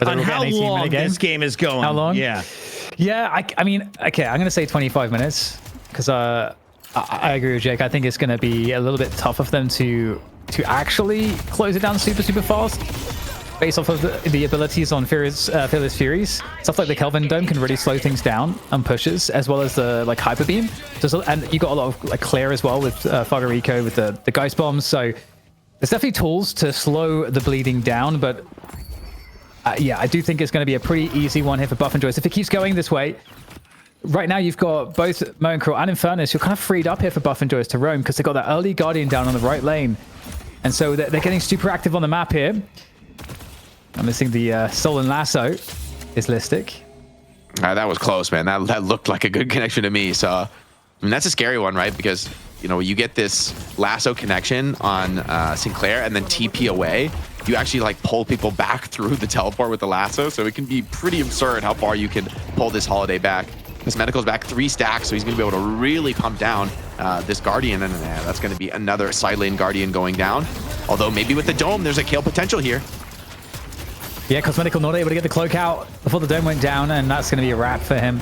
Speaker 1: On how long this game is going.
Speaker 2: How long?
Speaker 1: Yeah.
Speaker 2: Yeah, I mean, okay, I'm going to say 25 minutes because I agree with Jake. I think it's going to be a little bit tougher for them to actually close it down super fast based off of the abilities on Fearless Furies. Stuff like the Kelvin Dome can really slow things down and pushes, as well as the like Hyper Beam. And you got a lot of like clear as well with Fargarico with the Geist Bombs. So there's definitely tools to slow the bleeding down, but yeah, I do think it's going to be a pretty easy one here for Buff Enjoyers. If it keeps going this way, right now you've got both Moencrawl and Infernus. You're kind of freed up here for Buff Enjoyers to roam because they've got that early Guardian down on the right lane. And so they're getting super active on the map here. I'm missing the Stolen Lasso is Listic.
Speaker 3: That was close, man. That looked like a good connection to me. So, I mean, that's a scary one, right? Because, you know, you get this Lasso connection on Sinclair and then TP away. You actually like pull people back through the teleport with the Lasso. So it can be pretty absurd how far you can pull this Holiday back. Cosmetical's back 3 stacks, so he's going to be able to really pump down this Guardian. And that's going to be another side lane Guardian going down. Although maybe with the Dome, there's a kill potential here.
Speaker 2: Yeah, cosmetical not able to get the cloak out before the dome went down, and that's going to be a wrap for him.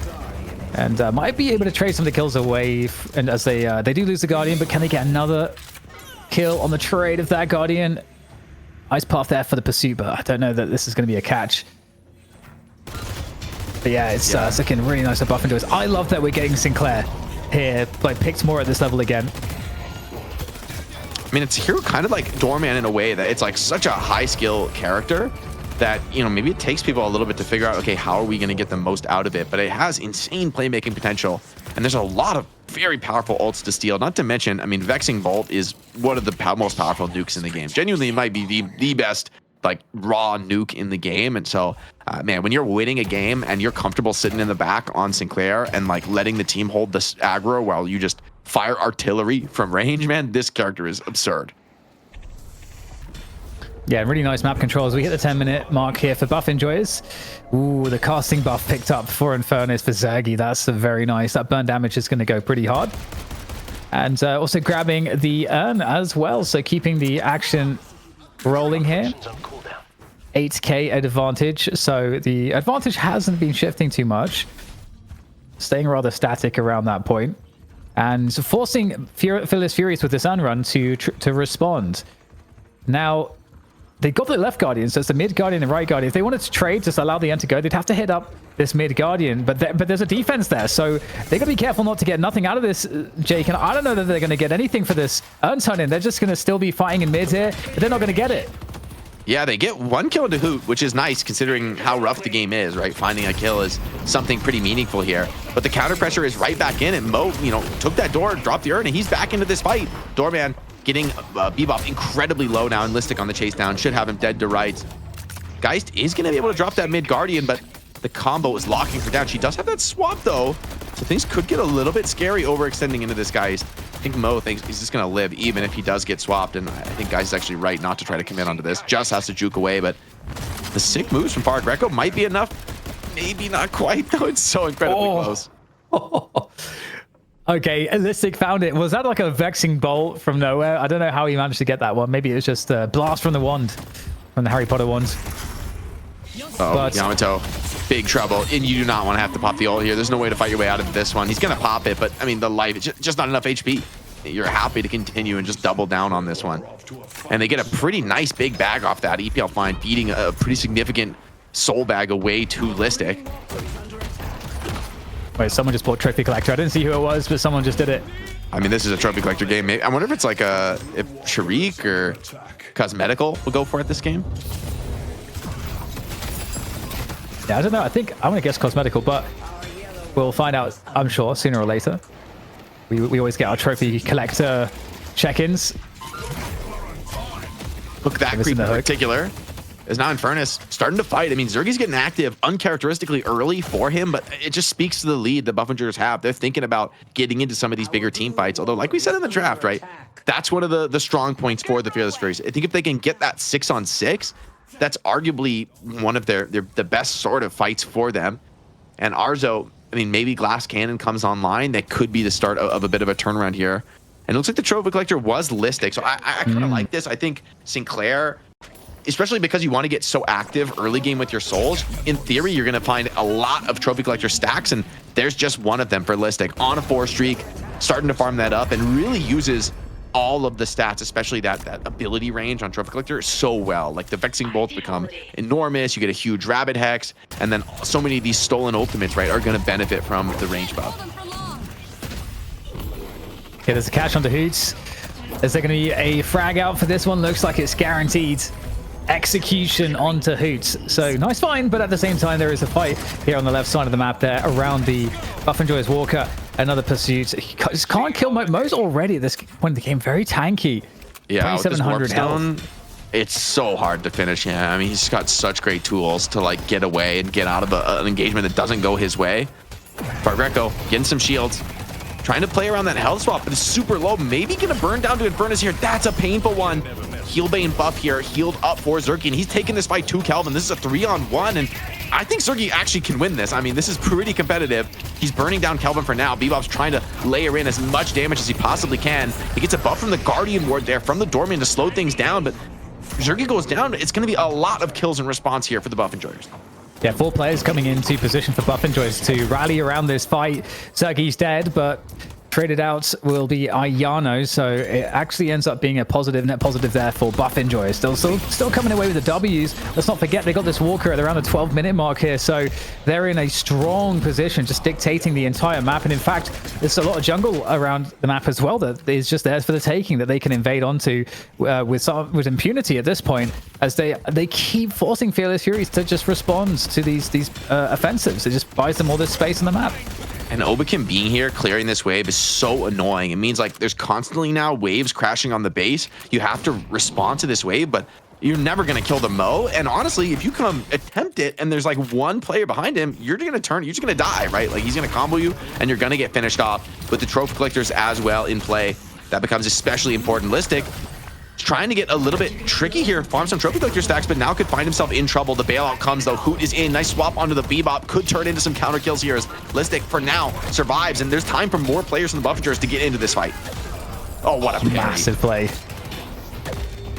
Speaker 2: And might be able to trade some of the kills away. And as they do lose the Guardian, but can they get another kill on the trade of that Guardian? Nice path there for the pursuit, but I don't know that this is going to be a catch. But yeah, it's looking really nice to buff into us. I love that we're getting Sinclair here, like picked more at this level again.
Speaker 3: I mean, it's a hero kind of like Doorman in a way that it's like such a high skill character that, you know, maybe it takes people a little bit to figure out, okay, how are we going to get the most out of it? But it has insane playmaking potential. And there's a lot of very powerful ults to steal. Not to mention, I mean, Vexing Bolt is one of the most powerful nukes in the game. Genuinely, it might be the best like raw nuke in the game. And so, man, when you're winning a game and you're comfortable sitting in the back on Sinclair and like letting the team hold this aggro while you just fire artillery from range, man, this character is absurd.
Speaker 2: Yeah, really nice map controls. We hit the 10-minute mark here for buff enjoyers. Ooh, the casting buff picked up for Infernus for Zergy. That's very nice. That burn damage is going to go pretty hard. And also grabbing the urn as well. So keeping the action rolling here. 8k advantage. So the advantage hasn't been shifting too much. Staying rather static around that point. And forcing Fearless Furies with this urn run to respond. Now, they got the left Guardian, so it's the mid Guardian and right Guardian. If they wanted to trade, just allow the end to go, they'd have to hit up this mid Guardian. But there's a defense there, so they got to be careful not to get nothing out of this, Jake. And I don't know that they're going to get anything for this urn turn-in. They're just going to still be fighting in mid here, but they're not going to get it.
Speaker 3: Yeah, they get one kill into Hoot, which is nice considering how rough the game is, right? Finding a kill is something pretty meaningful here. But the counter pressure is right back in, and Mo, you know, took that door, dropped the urn, and he's back into this fight. Doorman getting Bebop incredibly low now, and Listic on the chase down. Should have him dead to rights. Geist is going to be able to drop that mid Guardian, but the combo is locking her down. She does have that swap, though, so things could get a little bit scary overextending into this, Geist. I think Mo thinks he's just going to live, even if he does get swapped, and I think Geist is actually right not to try to commit onto this. Just has to juke away, but the sick moves from Far Greco might be enough. Maybe not quite, though. It's so incredibly close.
Speaker 2: Okay, Listic found it. Was that like a Vexing Bolt from nowhere? I don't know how he managed to get that one. Maybe it was just a blast from the wand, from the Harry Potter wand.
Speaker 3: Oh, Yamato, big trouble. And you do not want to have to pop the ult here. There's no way to fight your way out of this one. He's going to pop it, but I mean, the life, it's just not enough HP. You're happy to continue and just double down on this one. And they get a pretty nice big bag off that. EPL Fine beating a pretty significant soul bag away to Listic.
Speaker 2: Wait, someone just bought Trophy Collector. I didn't see who it was, but someone just did it.
Speaker 3: I mean, this is a Trophy Collector game. I wonder if it's like if Sharik or Cosmetical will go for it this game.
Speaker 2: Yeah, I don't know. I think I'm going to guess Cosmetical, but we'll find out, I'm sure, sooner or later. We always get our Trophy Collector check-ins.
Speaker 3: Look, that creep in particular is now Infernus starting to fight. I mean, Zergy's getting active uncharacteristically early for him, but it just speaks to the lead the Buffingers have. They're thinking about getting into some of these bigger team fights. Although, like we said in the draft, right, that's one of the strong points for the Fearless Furies. I think if they can get that 6-on-6, that's arguably one of the best sort of fights for them. And Arzo, I mean, maybe Glass Cannon comes online. That could be the start of a bit of a turnaround here. And it looks like the Trophy Collector was Listic, so I kind of like this. I think Sinclair, especially because you want to get so active early game with your souls, in theory, you're going to find a lot of Trophy Collector stacks, and there's just one of them for Listic. On a 4 streak, starting to farm that up, and really uses all of the stats, especially that ability range on Trophy Collector so well. Like the Vexing Bolts become enormous, you get a huge Rabbit Hex, and then so many of these stolen ultimates, right, are going to benefit from the range buff.
Speaker 2: Okay, there's a catch onto Hoots. Is there going to be a frag out for this one? Looks like it's guaranteed. Execution onto Hoots. So nice find, but at the same time, there is a fight here on the left side of the map there around the Buff Enjoyers Walker. Another pursuit. He just can't kill Mo's already at this point in the game. Very tanky.
Speaker 3: Yeah,
Speaker 2: 2,700 health.
Speaker 3: It's so hard to finish him. I mean, he's got such great tools to like get away and get out of an engagement that doesn't go his way. Far Greco getting some shields. Trying to play around that health swap, but it's super low. Maybe gonna burn down to Infernus here. That's a painful one. Healbane buff here, healed up for Zergy, and he's taking this fight to Kelvin. This is a 3-on-1, and I think Zergy actually can win this. I mean, this is pretty competitive. He's burning down Kelvin for now. Bebop's trying to layer in as much damage as he possibly can. He gets a buff from the Guardian Ward there, from the Doorman to slow things down, but Zergy goes down, it's going to be a lot of kills in response here for the buff enjoyers.
Speaker 2: Yeah, 4 players coming into position for buff enjoyers to rally around this fight. Zergy's dead, but traded out will be Ayano, so it actually ends up being a positive, net positive there for buff enjoyers. Still coming away with the W's. Let's not forget they got this Walker at around the 12-minute mark here, so they're in a strong position, just dictating the entire map. And in fact, there's a lot of jungle around the map as well that is just there for the taking, that they can invade onto with impunity at this point, as they keep forcing Fearless Furies to just respond to these offensives. It just buys them all this space on the map.
Speaker 3: And Obakim being here, clearing this wave is so annoying. It means like there's constantly now waves crashing on the base. You have to respond to this wave, but you're never going to kill the Mo. And honestly, if you come attempt it and there's like one player behind him, you're going to turn, you're just going to die, right? Like he's going to combo you and you're going to get finished off with the trophy collectors as well in play. That becomes especially important. Listic trying to get a little bit tricky here, farm some trophy collector stacks, but now could find himself in trouble. The bailout comes though. Hoot is in. Nice swap onto the Bebop. Could turn into some counter kills here as Listic for now survives, and there's time for more players from the Buffingers to get into this fight. Oh, what a
Speaker 2: massive play.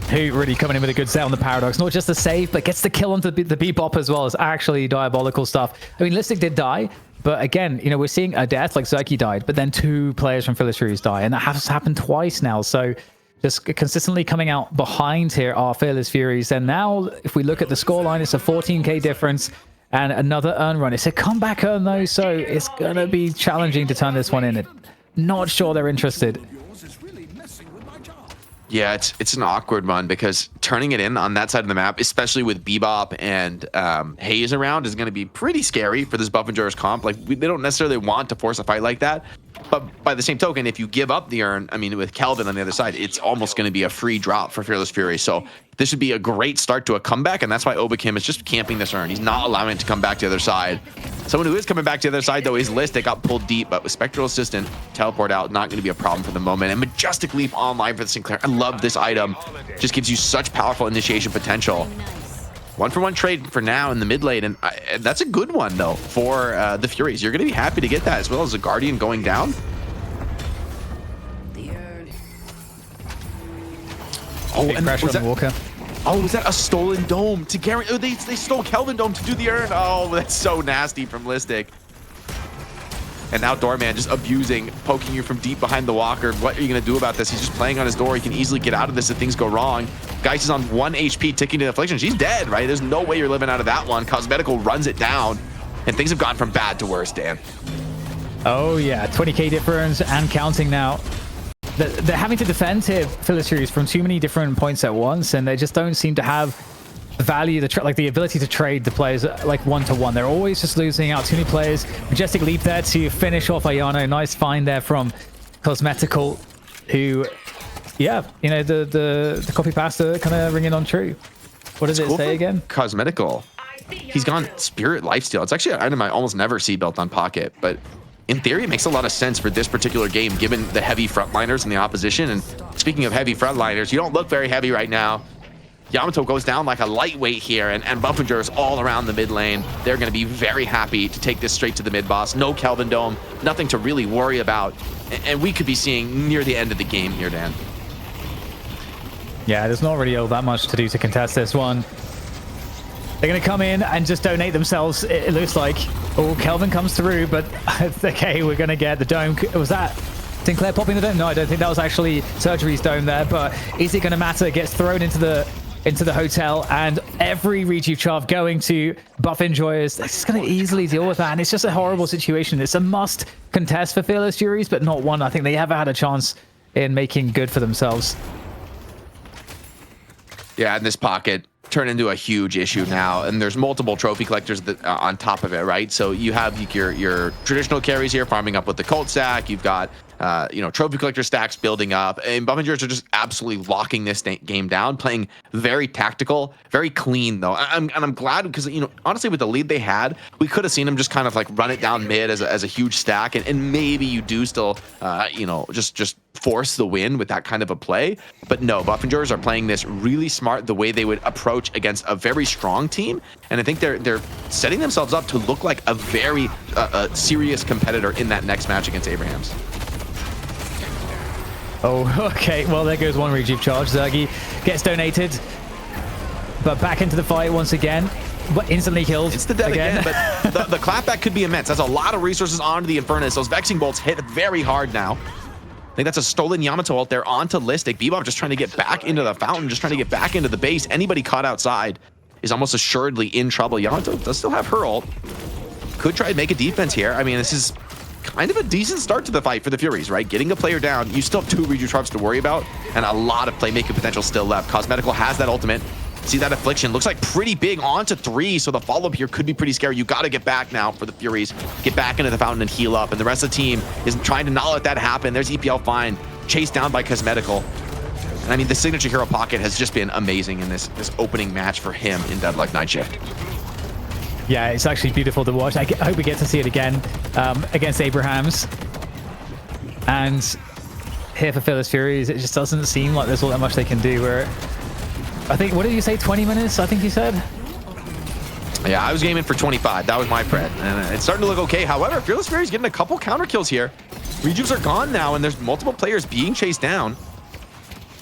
Speaker 2: Hoot really coming in with a good set on the Paradox. Not just the save, but gets the kill onto the Bebop as well. It's actually diabolical stuff. I mean, Listic did die, but again, you know, we're seeing a death like Zerky died, but then 2 players from Fearless Furies die, and that has happened twice now. So just consistently coming out behind here are Fearless Furies. And now, if we look at the scoreline, it's a 14k difference and another earn run. It's a comeback earn, though, so it's going to be challenging to turn this one in. Not sure they're interested.
Speaker 3: Yeah, it's an awkward one because turning it in on that side of the map, especially with Bebop and Haze around, is going to be pretty scary for this Buff Enjoyers comp. Like, they don't necessarily want to force a fight like that. But by the same token, if you give up the urn, I mean, with Kelvin on the other side, it's almost going to be a free drop for Fearless Fury. So this should be a great start to a comeback, and that's why Obakim is just camping this urn. He's not allowing it to come back to the other side. Someone who is coming back to the other side, though, is List. They got pulled deep, but with Spectral Assistant, teleport out, not going to be a problem for the moment. And Majestic Leap online for the Sinclair. I love this item. Just gives you such powerful initiation potential. 1-for-1 trade for now in the mid lane, and that's a good one, though, for the Furies. You're going to be happy to get that, as well as the Guardian going down.
Speaker 2: Oh, and pressure on the Walker.
Speaker 3: Oh, was that a stolen dome to guarantee? Oh, they stole Kelvin Dome to do the urn. Oh, that's so nasty from Listic. And now Doorman just abusing, poking you from deep behind the Walker. What are you going to do about this? He's just playing on his door. He can easily get out of this if things go wrong. Geist is on 1 HP, ticking to Affliction. She's dead, right? There's no way you're living out of that one. Cosmetical runs it down, and things have gone from bad to worse, Dan.
Speaker 2: Oh, yeah. 20k difference and counting now. They're having to defend here, Fearless Furies, from too many different points at once, and they just don't seem to have value, like the ability to trade the players like one-to-one. They're always just losing out too many players. Majestic Leap there to finish off Ayano. Nice find there from Cosmetical, who, yeah, you know, the copy pasta kind of ringing on true. What does it say again?
Speaker 3: Cosmetical. He's gone Spirit Lifesteal. It's actually an item I almost never see built on Pocket, but in theory, it makes a lot of sense for this particular game, given the heavy frontliners in the opposition. And speaking of heavy frontliners, you don't look very heavy right now. Yamato goes down like a lightweight here, and Buffingers all around the mid lane. They're going to be very happy to take this straight to the mid boss. No Kelvin Dome, nothing to really worry about. And we could be seeing near the end of the game here, Dan.
Speaker 2: Yeah, there's not really all that much to do to contest this one. They're going to come in and just donate themselves, it looks like. Oh, Kelvin comes through, but okay, we're going to get the dome. Was that Sinclair popping the dome? No, I don't think that was actually Surgery's dome there, but is it going to matter? Gets thrown into the hotel, and every rejuve charge going to Buff Enjoyers. They're just going to easily deal with that, and it's just a horrible situation. It's a must contest for Fearless Furies, but not one I think they ever had a chance in making good for themselves.
Speaker 3: Yeah, in this Pocket turn into a huge issue now, and there's multiple trophy collectors that on top of it, right? So you have your traditional carries here farming up with the cult stack. You've got you know, trophy collector stacks building up, and Buffingers are just absolutely locking this game down, playing very tactical, very clean though. I'm glad, because, you know, honestly, with the lead they had, we could have seen them just kind of like run it down mid as a huge stack, and maybe you do still you know, just force the win with that kind of a play. But no, Buffingers are playing this really smart, the way they would approach against a very strong team, and I think they're setting themselves up to look like a very serious competitor in that next match against Abrahams.
Speaker 2: Oh, okay. Well, there goes one rejuve charge. Zergy gets donated. but back into the fight once again. But instantly killed.
Speaker 3: It's the dead again, but the clapback could be immense. That's a lot of resources onto the Infernus. Those Vexing Bolts hit very hard now. I think that's a stolen Yamato out there onto Listic. Bebop just trying to get back into the fountain, just trying to get back into the base. Anybody caught outside is almost assuredly in trouble. Yamato does still have her ult. Could try to make a defense here. I mean, this is kind of a decent start to the fight for the Furies, right? Getting a player down, you still have 2 Reju Sharps to worry about, and a lot of playmaking potential still left. Cosmetical has that ultimate. See that affliction, looks like pretty big onto 3, so the follow-up here could be pretty scary. You gotta get back now for the Furies, get back into the fountain and heal up, and the rest of the team is trying to not let that happen. There's EPL fine, chased down by Cosmetical. And I mean, the signature hero pocket has just been amazing in this opening match for him in Deadlock Night Shift.
Speaker 2: Yeah, it's actually beautiful to watch. I hope we get to see it again against Abrahams. And here for Fearless Furies, it just doesn't seem like there's all that much they can do. Where I think, what did you say, 20 minutes, I think you said?
Speaker 3: Yeah, I was gaming for 25. That was my spread. And it's starting to look okay. However, Fearless Fury's getting a couple counter kills here. Rejus are gone now, and there's multiple players being chased down.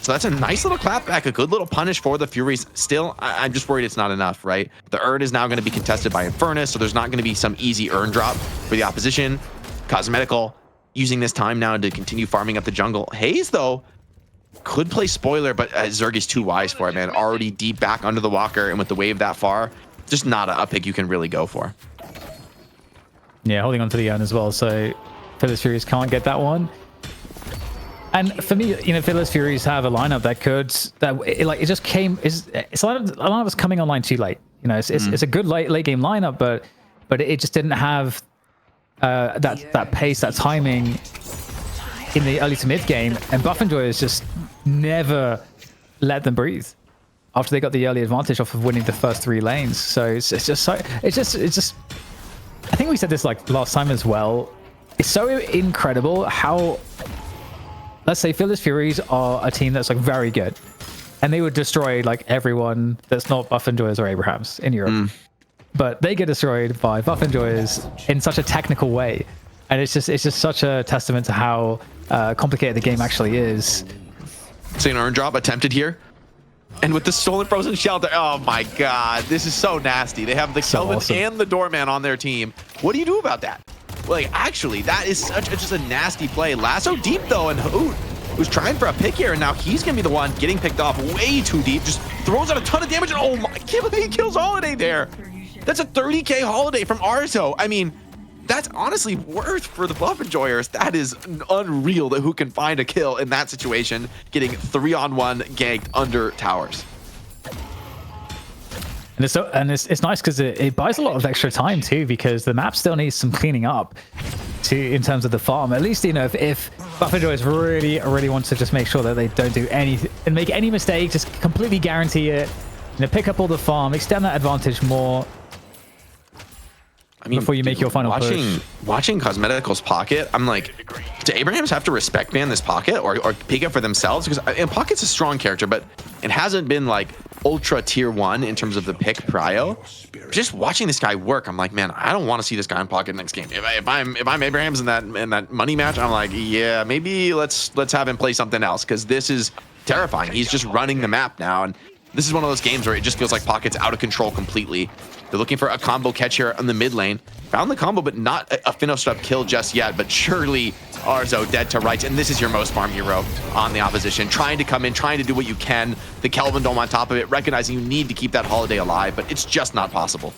Speaker 3: So that's a nice little clapback, a good little punish for the Furies. Still, I'm just worried it's not enough, right? The Urn is now going to be contested by Infernus, so there's not going to be some easy Urn drop for the opposition. Cosmetical using this time now to continue farming up the jungle. Haze, though, could play spoiler, but Zerg is too wise for it, man. Already deep back under the walker, and with the wave that far, just not a pick you can really go for.
Speaker 2: Yeah, holding on to the Urn as well, so Fearless Furies can't get that one. And for me, you know, Fearless Furies have a lineup that could, it just came, it's a lineup that's coming online too late. You know, it's a good late game lineup, but it just didn't have that pace, that timing in the early to mid game. And Buff Enjoyers just never let them breathe after they got the early advantage off of winning the first 3 lanes. So it's just I think we said this like last time as well. It's so incredible how, let's say Fearless Furies are a team that's like very good, and they would destroy like everyone that's not Buff Enjoyers or Abrahams in Europe. But they get destroyed by Buff Enjoyers in such a technical way. And it's just such a testament to how complicated the game actually is.
Speaker 3: See an Urn drop attempted here. And with the stolen frozen shelter, oh my god, this is so nasty. They have the Kelvin
Speaker 2: awesome.
Speaker 3: and the Doorman on their team. What do you do about that? Like, actually, that is just a nasty play. Lasso deep, though, and Hoot was trying for a pick here, and now he's going to be the one getting picked off way too deep. Just throws out a ton of damage, and oh my, I can't believe he kills Holiday there. That's a 30k Holiday from Arzo. I mean, that's honestly worth for the Buff Enjoyers. That is unreal that who can find a kill in that situation, getting 3-on-1 ganked under towers.
Speaker 2: And it's nice because it buys a lot of extra time too, because the map still needs some cleaning up in terms of the farm. At least, you know, if Buff Enjoyers really want to just make sure that they don't do anything and make any mistake, just completely guarantee it, you know, pick up all the farm, extend that advantage more. I mean, before you make your final push.
Speaker 3: Watching Cosmetical's pocket, I'm like, do Abrahams have to respect ban this pocket or pick it for themselves? Because Pocket's a strong character, but it hasn't been like ultra tier 1 in terms of the pick prio. Just watching this guy work, I'm like, man, I don't want to see this guy in Pocket next game. If I'm Abrahams in that money match, I'm like, yeah, maybe let's have him play something else, because this is terrifying. He's just running the map now, and this is one of those games where it just feels like Pocket's out of control completely. They're looking for a combo catch here on the mid lane. Found the combo, but not a finished up kill just yet. But surely Arzo dead to rights. And this is your most farm hero on the opposition. Trying to come in, trying to do what you can. The Kelvin Dome on top of it, recognizing you need to keep that Holiday alive, but it's just not possible.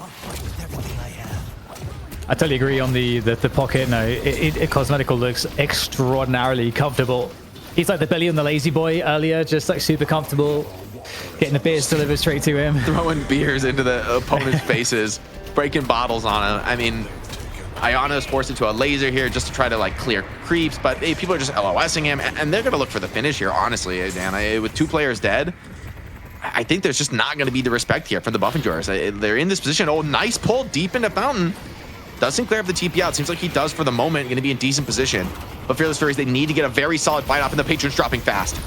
Speaker 2: I totally agree on the pocket. No, Cosmetical looks extraordinarily comfortable. He's like the Billy and the Lazy Boy earlier, just like super comfortable. Getting the beers delivered straight to him.
Speaker 3: Throwing beers into the opponent's faces, breaking bottles on him. I mean, Ayana's forced into a laser here just to try to like clear creeps, but hey, people are just LOSing him, and they're going to look for the finish here, honestly, Dan. With 2 players dead, I think there's just not going to be the respect here from the Buff Enjoyers. They're in this position. Oh, nice pull deep into Fountain. Doesn't clear up the TP out. Seems like he does for the moment. Going to be in decent position. But Fearless Furies, they need to get a very solid fight off, and the Patron's dropping fast.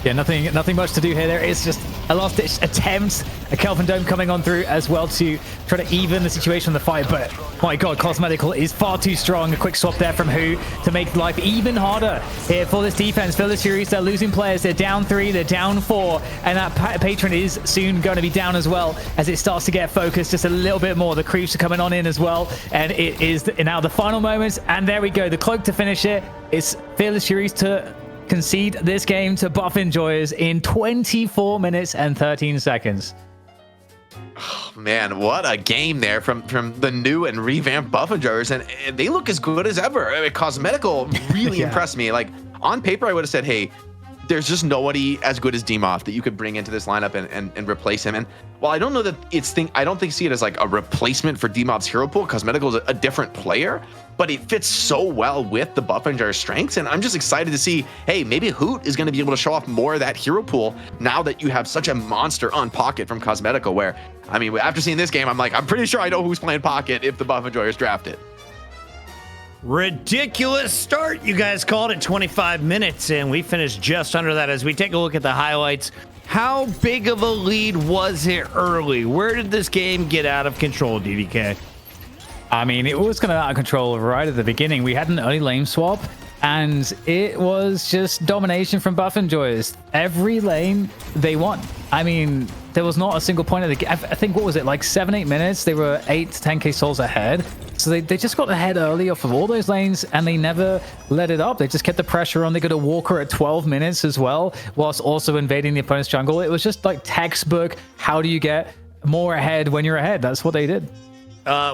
Speaker 2: Yeah, nothing much to do here. There is just a last-ditch attempt. A Kelvin Dome coming on through as well to try to even the situation in the fight. But my God, cosmetical is far too strong. A quick swap there from Who to make life even harder here for this defense. For the Furies, they're losing players. They're down 3, they're down 4, and that patron is soon going to be down as well as it starts to get focused just a little bit more. The creeps are coming on in as well, and it is now the final moments. And there we go, the cloak to finish it. It's Fearless Furies to concede this game to Buff Enjoyers in 24 minutes and 13 seconds.
Speaker 3: Oh, man, what a game there from the new and revamped Buff Enjoyers, and they look as good as ever. I mean, cosmetical really impressed me. Like, on paper, I would have said, hey, there's just nobody as good as Demoth that you could bring into this lineup and replace him. And while I don't know that I don't see it as like a replacement for Demoth's hero pool. Cosmetical is a different player, but it fits so well with the Buff Enjoyer strengths. And I'm just excited to see, hey, maybe Hoot is going to be able to show off more of that hero pool now that you have such a monster on Pocket from Cosmetical, where, I mean, after seeing this game, I'm pretty sure I know who's playing Pocket if the Buff Enjoyers draft it.
Speaker 1: Ridiculous start. You guys called it 25 minutes, and we finished just under that. As we take a look at the highlights, how big of a lead was it early? Where did this game get out of control, DDK?
Speaker 2: I mean, it was kind of out of control right at the beginning. We had an early lane swap, and it was just domination from Buff Enjoyers. Every lane, they won. I mean, there was not a single point of the game. I think, what was it, like 7-8 minutes? They were 8 to 10k souls ahead. So they just got ahead early off of all those lanes, and they never let it up. They just kept the pressure on. They got a Walker at 12 minutes as well, whilst also invading the opponent's jungle. It was just like textbook, how do you get more ahead when you're ahead? That's what they did.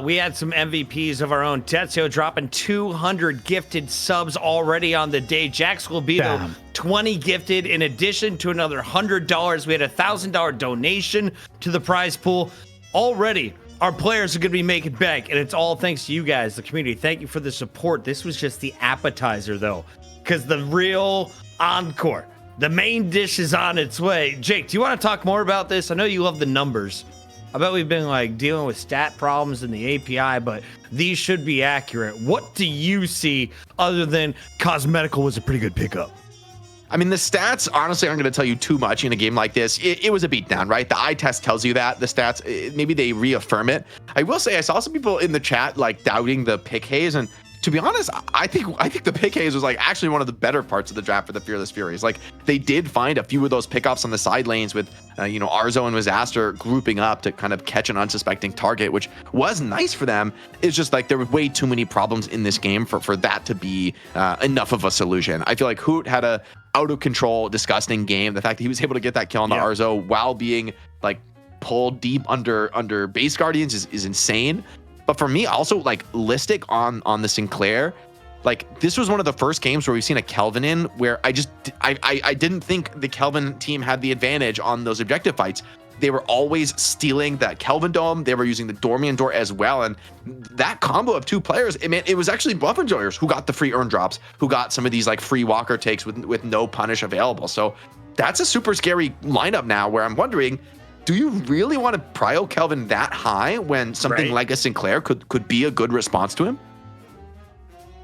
Speaker 1: We had some MVPs of our own. Tetsuo dropping 200 gifted subs already on the day. Jax will be the 20 gifted in addition to another $100. We had a $1,000 donation to the prize pool. Already, our players are going to be making bank, and it's all thanks to you guys, the community. Thank you for the support. This was just the appetizer, though, because the real encore, the main dish, is on its way. Jake, do you want to talk more about this? I know you love the numbers. I bet we've been like dealing with stat problems in the API, but these should be accurate. What do you see other than Cosmetical was a pretty good pickup?
Speaker 3: I mean, the stats, honestly, aren't going to tell you too much in a game like this. It was a beatdown, right? The eye test tells you that. The stats, maybe they reaffirm it. I will say, I saw some people in the chat like doubting the pick haze, and to be honest, I think the pick haze was like actually one of the better parts of the draft for the Fearless Furies. Like, they did find a few of those pickups on the side lanes with, Arzo and Wizaster grouping up to kind of catch an unsuspecting target, which was nice for them. It's just like there were way too many problems in this game for that to be enough of a solution. I feel like Hoot had a out of control, disgusting game. The fact that he was able to get that kill on the Arzo while being like pulled deep under base guardians is insane. But for me, also, like, Listic on the Sinclair, like, this was one of the first games where we've seen a Kelvin in where I didn't think the Kelvin team had the advantage on those objective fights. They were always stealing that Kelvin Dome. They were using the Dormian Door as well. And that combo of two players, it was actually Buff Enjoyers who got the free earn drops, who got some of these, like, free Walker takes with no punish available. So that's a super scary lineup now where I'm wondering, do you really want to prio Kelvin that high when something like a Sinclair could be a good response to him?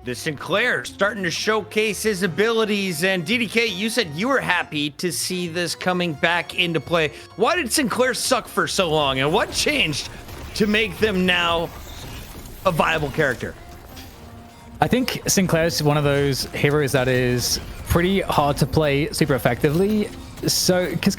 Speaker 1: The Sinclair starting to showcase his abilities. And DDK, you said you were happy to see this coming back into play. Why did Sinclair suck for so long, and what changed to make them now a viable character?
Speaker 2: I think Sinclair's one of those heroes that is pretty hard to play super effectively. So, because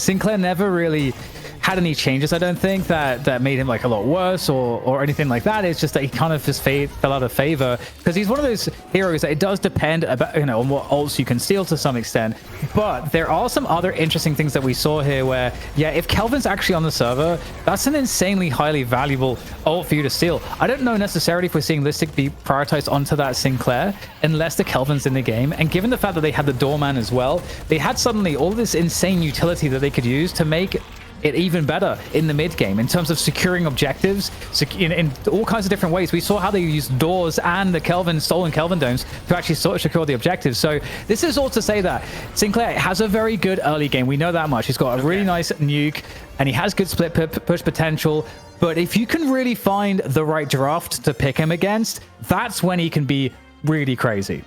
Speaker 2: Sinclair never really had any changes, I don't think, that made him like a lot worse or anything like that. It's just that he kind of just fell out of favor because he's one of those heroes that it does depend about, on what ults you can steal to some extent. But there are some other interesting things that we saw here where, if Kelvin's actually on the server, that's an insanely highly valuable ult for you to steal. I don't know necessarily if we're seeing Listic be prioritized onto that Sinclair unless the Kelvin's in the game. And given the fact that they had the Doorman as well, they had suddenly all this insane utility that they could use to make it even better in the mid game in terms of securing objectives in all kinds of different ways. We saw how they used doors and the stolen Kelvin domes to actually sort of secure the objectives. So this is all to say that Sinclair has a very good early game. We know that much. He's got a really nice nuke and he has good split push potential. But if you can really find the right draft to pick him against, that's when he can be really crazy.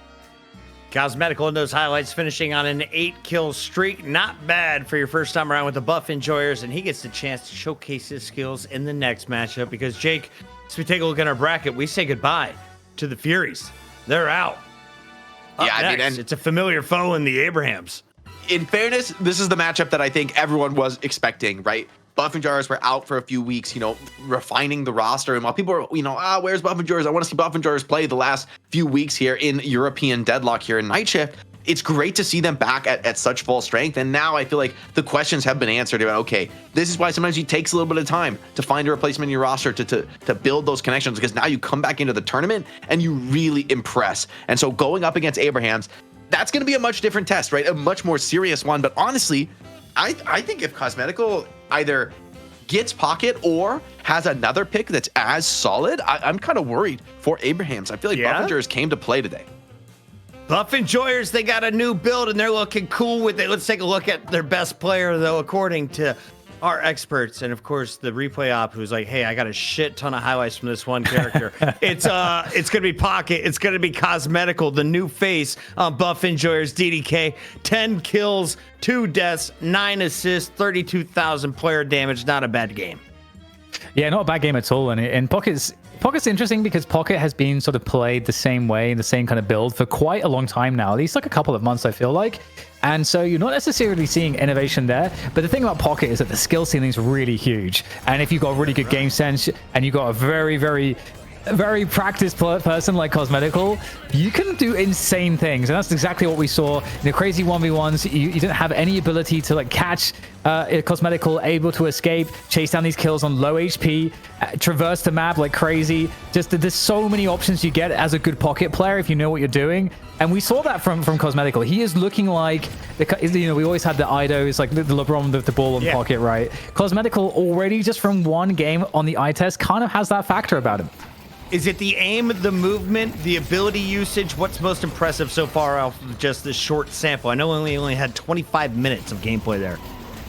Speaker 1: Cosmetical in those highlights, finishing on an 8-kill streak. Not bad for your first time around with the buff enjoyers, and he gets the chance to showcase his skills in the next matchup because, Jake, as we take a look at our bracket, we say goodbye to the Furies. They're out.
Speaker 3: Yeah, I mean, and
Speaker 1: it's a familiar foe in the Abrahams.
Speaker 3: in fairness, this is the matchup that I think everyone was expecting, right? Buff and Jars were out for a few weeks, refining the roster. And while people are, where's Buff and Jars? I want to see Buff and Jars play the last few weeks here in European Deadlock here in Night Shift. It's great to see them back at such full strength. And now I feel like the questions have been answered about, okay, this is why sometimes it takes a little bit of time to find a replacement in your roster to build those connections, because now you come back into the tournament and you really impress. And so going up against Abrahams, that's going to be a much different test, right? A much more serious one. But honestly, I think if Cosmetical either gets Pocket or has another pick that's as solid, I'm kind of worried for Abrahams. I feel like Buffingers came to play today.
Speaker 1: Buff Enjoyers, they got a new build and they're looking cool with it. Let's take a look at their best player, though, according to our experts. And of course, the replay op who's like, hey, I got a shit ton of highlights from this one character. It's gonna be Pocket, it's gonna be Cosmetical, the new face on Buff Enjoyers. DDK, 10 kills, 2 deaths, 9 assists, 32,000 player damage. Not a bad game.
Speaker 2: Yeah, not a bad game at all. And Pocket's interesting because Pocket has been sort of played the same way in the same kind of build for quite a long time now, at least like a couple of months, I feel like. And so you're not necessarily seeing innovation there. But the thing about Pocket is that the skill ceiling is really huge. And if you've got a really good game sense and you've got a very, very practiced person like Cosmetical, you can do insane things. And that's exactly what we saw in the crazy 1v1s. You didn't have any ability to catch Cosmetical, able to escape, chase down these kills on low HP, traverse the map like crazy. Just there's so many options you get as a good Pocket player if you know what you're doing. And we saw that from Cosmetical. He is looking like, we always had the Idos, like the LeBron with the ball on Pocket, right? Cosmetical already, just from one game on the eye test, kind of has that factor about him.
Speaker 1: Is it the aim, the movement, the ability usage? What's most impressive so far off of just this short sample? I know we only had 25 minutes of gameplay there.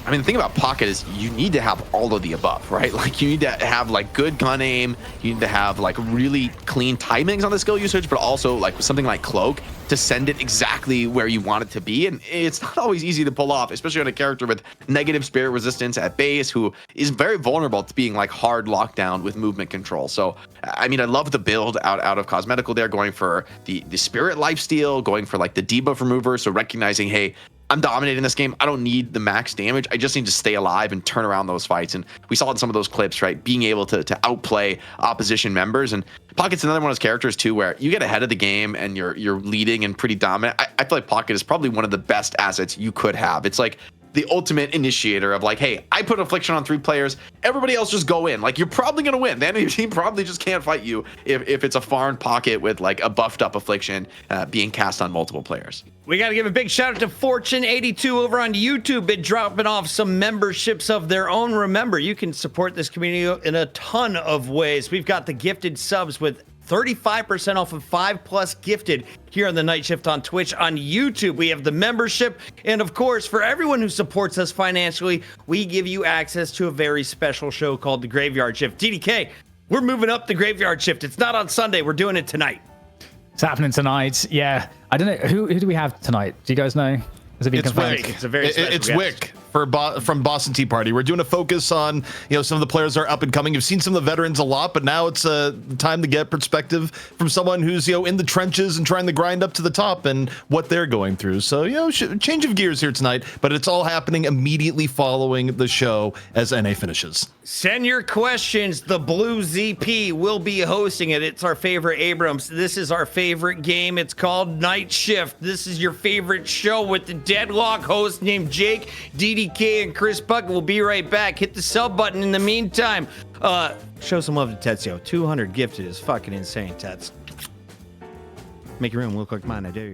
Speaker 3: I mean, the thing about Pocket is you need to have all of the above, right? Like, you need to have good gun aim. You need to have really clean timings on the skill usage, but also something like Cloak to send it exactly where you want it to be. And it's not always easy to pull off, especially on a character with negative spirit resistance at base, who is very vulnerable to being hard lockdown with movement control. So, I mean, I love the build out of Cosmetical there, going for the spirit lifesteal, going for the debuff remover. So recognizing, hey, I'm dominating this game. I don't need the max damage. I just need to stay alive and turn around those fights. And we saw in some of those clips, right, being able to outplay opposition members. And Pocket's another one of those characters too, where you get ahead of the game and you're leading and pretty dominant. I feel like Pocket is probably one of the best assets you could have. It's like the ultimate initiator of hey, I put Affliction on 3 players. Everybody else just go in. You're probably going to win. The enemy team probably just can't fight you if it's a farmed Pocket with a buffed up Affliction being cast on multiple players.
Speaker 1: We got to give a big shout out to Fortune82 over on YouTube. Been dropping off some memberships of their own. Remember, you can support this community in a ton of ways. We've got the gifted subs with 35% off of 5+ gifted here on the Night Shift on Twitch. On YouTube, we have the membership. And of course, for everyone who supports us financially, we give you access to a very special show called The Graveyard Shift. DDK, we're moving up the Graveyard Shift. It's not on Sunday. We're doing it tonight.
Speaker 2: It's happening tonight. Yeah. I don't know. Who do we have tonight? Do you guys know? Has it been confirmed?
Speaker 5: Wick.
Speaker 1: It's a very special
Speaker 5: It's
Speaker 1: guest.
Speaker 5: Wick from Boston Tea Party. We're doing a focus on some of the players that are up and coming. You've seen some of the veterans a lot, but now it's time to get perspective from someone who's in the trenches and trying to grind up to the top and what they're going through. So change of gears here tonight, but it's all happening immediately following the show as NA finishes.
Speaker 1: Send your questions. The Blue ZP will be hosting it. It's our favorite Abrams. This is our favorite game. It's called Night Shift. This is your favorite show with the Deadlock host named Jake, DDK, and Chris Buck. We'll be right back. Hit the sub button in the meantime. Show some love to Tetsuo. 200 gifted is fucking insane, Tets. Make your room look like mine, I dare you.